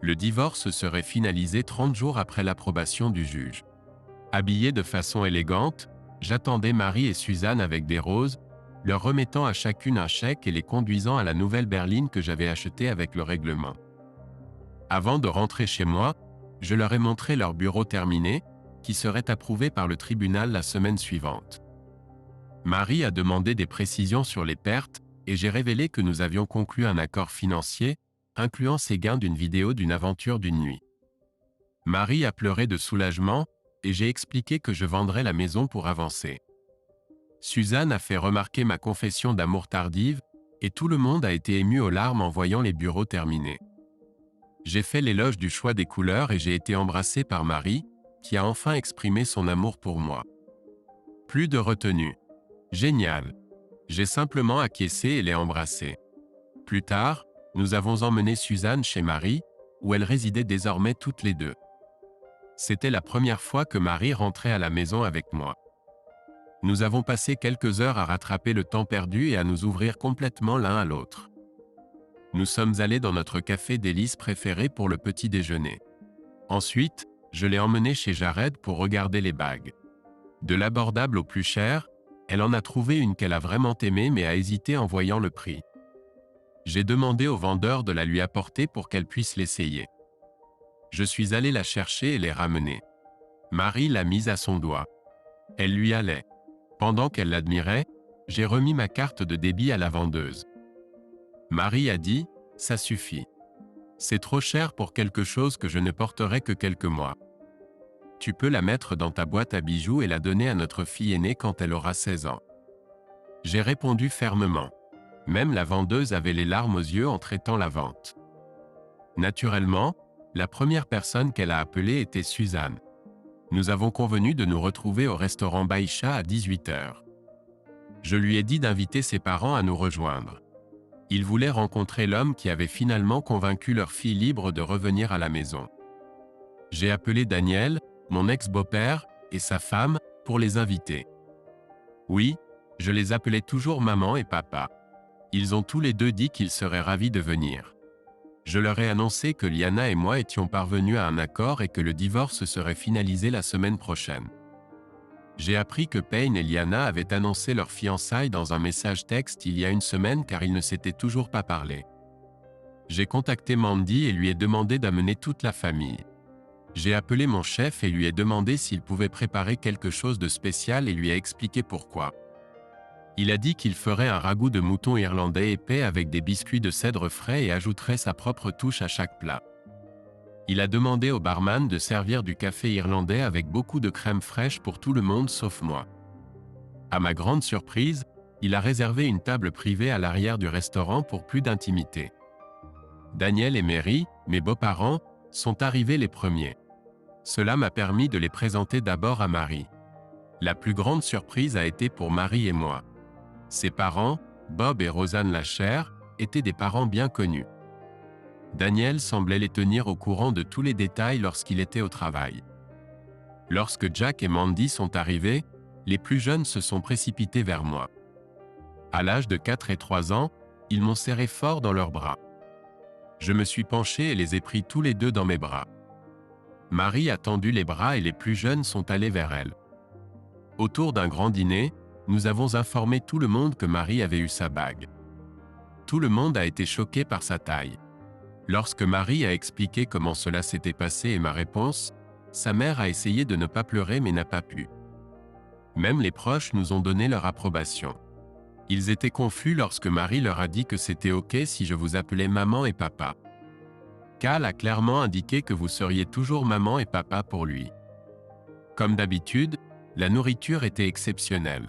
Le divorce serait finalisé 30 jours après l'approbation du juge. Habillé de façon élégante, j'attendais Marie et Suzanne avec des roses, leur remettant à chacune un chèque et les conduisant à la nouvelle berline que j'avais achetée avec le règlement. Avant de rentrer chez moi, je leur ai montré leur bureau terminé, qui serait approuvé par le tribunal la semaine suivante. Marie a demandé des précisions sur les pertes, et j'ai révélé que nous avions conclu un accord financier, incluant ses gains d'une vidéo d'une aventure d'une nuit. Marie a pleuré de soulagement, et j'ai expliqué que je vendrais la maison pour avancer. Suzanne a fait remarquer ma confession d'amour tardive, et tout le monde a été ému aux larmes en voyant les bureaux terminés. J'ai fait l'éloge du choix des couleurs et j'ai été embrassé par Marie, qui a enfin exprimé son amour pour moi. Plus de retenue. Génial. J'ai simplement acquiescé et l'ai embrassée. Plus tard, Nous avons emmené Suzanne chez Marie, où elles résidaient désormais toutes les deux. C'était la première fois que Marie rentrait à la maison avec moi. Nous avons passé quelques heures à rattraper le temps perdu et à nous ouvrir complètement l'un à l'autre. Nous sommes allés dans notre café délice préféré pour le petit déjeuner. Ensuite, je l'ai emmenée chez Jared pour regarder les bagues. De l'abordable au plus cher, elle en a trouvé une qu'elle a vraiment aimée mais a hésité en voyant le prix. J'ai demandé au vendeur de la lui apporter pour qu'elle puisse l'essayer. Je suis allé la chercher et les ramener. Marie l'a mise à son doigt. Elle lui allait. Pendant qu'elle l'admirait, j'ai remis ma carte de débit à la vendeuse. Marie a dit, « Ça suffit. C'est trop cher pour quelque chose que je ne porterai que quelques mois. Tu peux la mettre dans ta boîte à bijoux et la donner à notre fille aînée quand elle aura 16 ans. » J'ai répondu fermement. Même la vendeuse avait les larmes aux yeux en traitant la vente. Naturellement, la première personne qu'elle a appelée était Suzanne. Nous avons convenu de nous retrouver au restaurant Baïcha à 18h. Je lui ai dit d'inviter ses parents à nous rejoindre. Ils voulaient rencontrer l'homme qui avait finalement convaincu leur fille libre de revenir à la maison. J'ai appelé Daniel, mon ex-beau-père, et sa femme, pour les inviter. Oui, je les appelais toujours maman et papa. Ils ont tous les deux dit qu'ils seraient ravis de venir. Je leur ai annoncé que Liana et moi étions parvenus à un accord et que le divorce serait finalisé la semaine prochaine. J'ai appris que Payne et Liana avaient annoncé leur fiançailles dans un message texte il y a une semaine car ils ne s'étaient toujours pas parlé. J'ai contacté Mandy et lui ai demandé d'amener toute la famille. J'ai appelé mon chef et lui ai demandé s'il pouvait préparer quelque chose de spécial et lui ai expliqué pourquoi. Il a dit qu'il ferait un ragoût de mouton irlandais épais avec des biscuits de cèdre frais et ajouterait sa propre touche à chaque plat. Il a demandé au barman de servir du café irlandais avec beaucoup de crème fraîche pour tout le monde sauf moi. À ma grande surprise, il a réservé une table privée à l'arrière du restaurant pour plus d'intimité. Daniel et Mary, mes beaux-parents, sont arrivés les premiers. Cela m'a permis de les présenter d'abord à Marie. La plus grande surprise a été pour Marie et moi. Ses parents, Bob et Rosanne Lachaire, étaient des parents bien connus. Daniel semblait les tenir au courant de tous les détails lorsqu'il était au travail. Lorsque Jack et Mandy sont arrivés, les plus jeunes se sont précipités vers moi. À l'âge de 4 et 3 ans, ils m'ont serré fort dans leurs bras. Je me suis penché et les ai pris tous les deux dans mes bras. Marie a tendu les bras et les plus jeunes sont allés vers elle. Autour d'un grand dîner, nous avons informé tout le monde que Marie avait eu sa bague. Tout le monde a été choqué par sa taille. Lorsque Marie a expliqué comment cela s'était passé et ma réponse, sa mère a essayé de ne pas pleurer mais n'a pas pu. Même les proches nous ont donné leur approbation. Ils étaient confus lorsque Marie leur a dit que c'était OK si je vous appelais maman et papa. Cal a clairement indiqué que vous seriez toujours maman et papa pour lui. Comme d'habitude, la nourriture était exceptionnelle.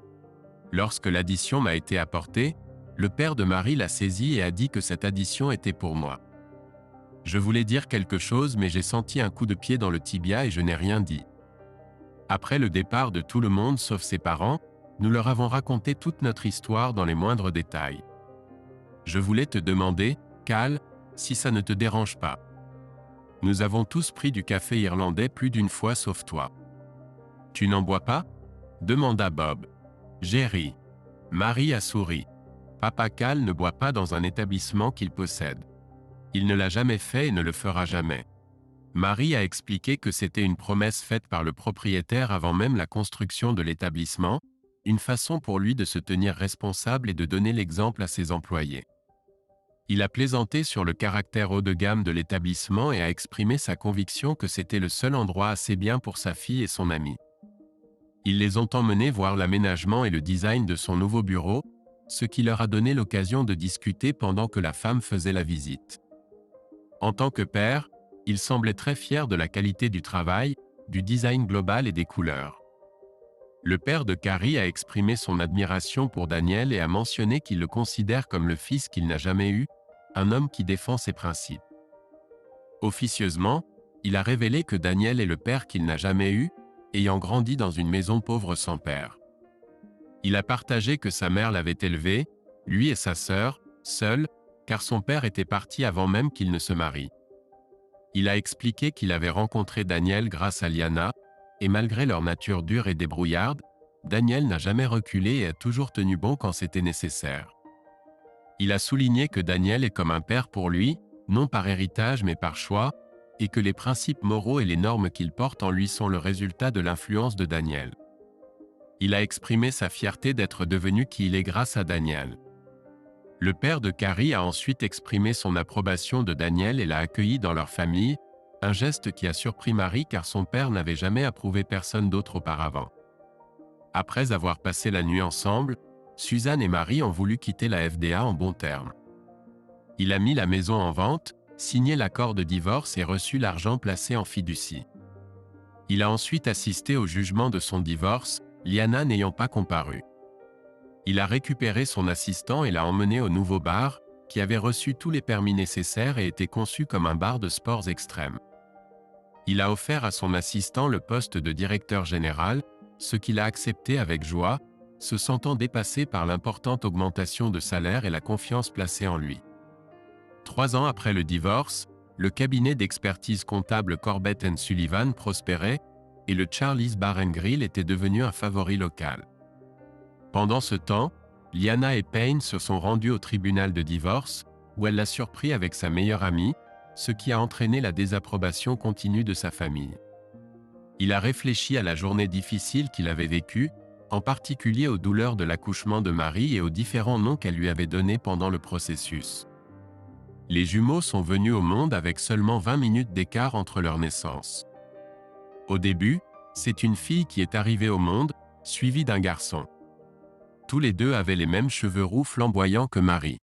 Lorsque l'addition m'a été apportée, le père de Marie l'a saisie et a dit que cette addition était pour moi. Je voulais dire quelque chose mais j'ai senti un coup de pied dans le tibia et je n'ai rien dit. Après le départ de tout le monde sauf ses parents, nous leur avons raconté toute notre histoire dans les moindres détails. Je voulais te demander, Cal, si ça ne te dérange pas. Nous avons tous pris du café irlandais plus d'une fois sauf toi. Tu n'en bois pas? Demanda Bob. J'ai ri. Marie a souri. Papa Cal ne boit pas dans un établissement qu'il possède. Il ne l'a jamais fait et ne le fera jamais. Marie a expliqué que c'était une promesse faite par le propriétaire avant même la construction de l'établissement, une façon pour lui de se tenir responsable et de donner l'exemple à ses employés. Il a plaisanté sur le caractère haut de gamme de l'établissement et a exprimé sa conviction que c'était le seul endroit assez bien pour sa fille et son ami. Ils les ont emmenés voir l'aménagement et le design de son nouveau bureau, ce qui leur a donné l'occasion de discuter pendant que la femme faisait la visite. En tant que père, il semblait très fier de la qualité du travail, du design global et des couleurs. Le père de Carrie a exprimé son admiration pour Daniel et a mentionné qu'il le considère comme le fils qu'il n'a jamais eu, un homme qui défend ses principes. Officieusement, il a révélé que Daniel est le père qu'il n'a jamais eu, ayant grandi dans une maison pauvre sans père. Il a partagé que sa mère l'avait élevé, lui et sa sœur, seuls, car son père était parti avant même qu'il ne se marie. Il a expliqué qu'il avait rencontré Daniel grâce à Liana, et malgré leur nature dure et débrouillarde, Daniel n'a jamais reculé et a toujours tenu bon quand c'était nécessaire. Il a souligné que Daniel est comme un père pour lui, non par héritage mais par choix, et que les principes moraux et les normes qu'il porte en lui sont le résultat de l'influence de Daniel. Il a exprimé sa fierté d'être devenu qui il est grâce à Daniel. Le père de Carrie a ensuite exprimé son approbation de Daniel et l'a accueilli dans leur famille, un geste qui a surpris Marie car son père n'avait jamais approuvé personne d'autre auparavant. Après avoir passé la nuit ensemble, Suzanne et Marie ont voulu quitter la FDA en bons termes. Il a mis la maison en vente, signé l'accord de divorce et reçu l'argent placé en fiducie. Il a ensuite assisté au jugement de son divorce, Liana n'ayant pas comparu. Il a récupéré son assistant et l'a emmené au nouveau bar, qui avait reçu tous les permis nécessaires et était conçu comme un bar de sports extrêmes. Il a offert à son assistant le poste de directeur général, ce qu'il a accepté avec joie, se sentant dépassé par l'importante augmentation de salaire et la confiance placée en lui. 3 ans après le divorce, le cabinet d'expertise comptable Corbett & Sullivan prospérait, et le Charlie's Bar & Grill était devenu un favori local. Pendant ce temps, Liana et Payne se sont rendus au tribunal de divorce, où elle l'a surpris avec sa meilleure amie, ce qui a entraîné la désapprobation continue de sa famille. Il a réfléchi à la journée difficile qu'il avait vécue, en particulier aux douleurs de l'accouchement de Marie et aux différents noms qu'elle lui avait donnés pendant le processus. Les jumeaux sont venus au monde avec seulement 20 minutes d'écart entre leur naissance. Au début, c'est une fille qui est arrivée au monde, suivie d'un garçon. Tous les deux avaient les mêmes cheveux roux flamboyants que Marie.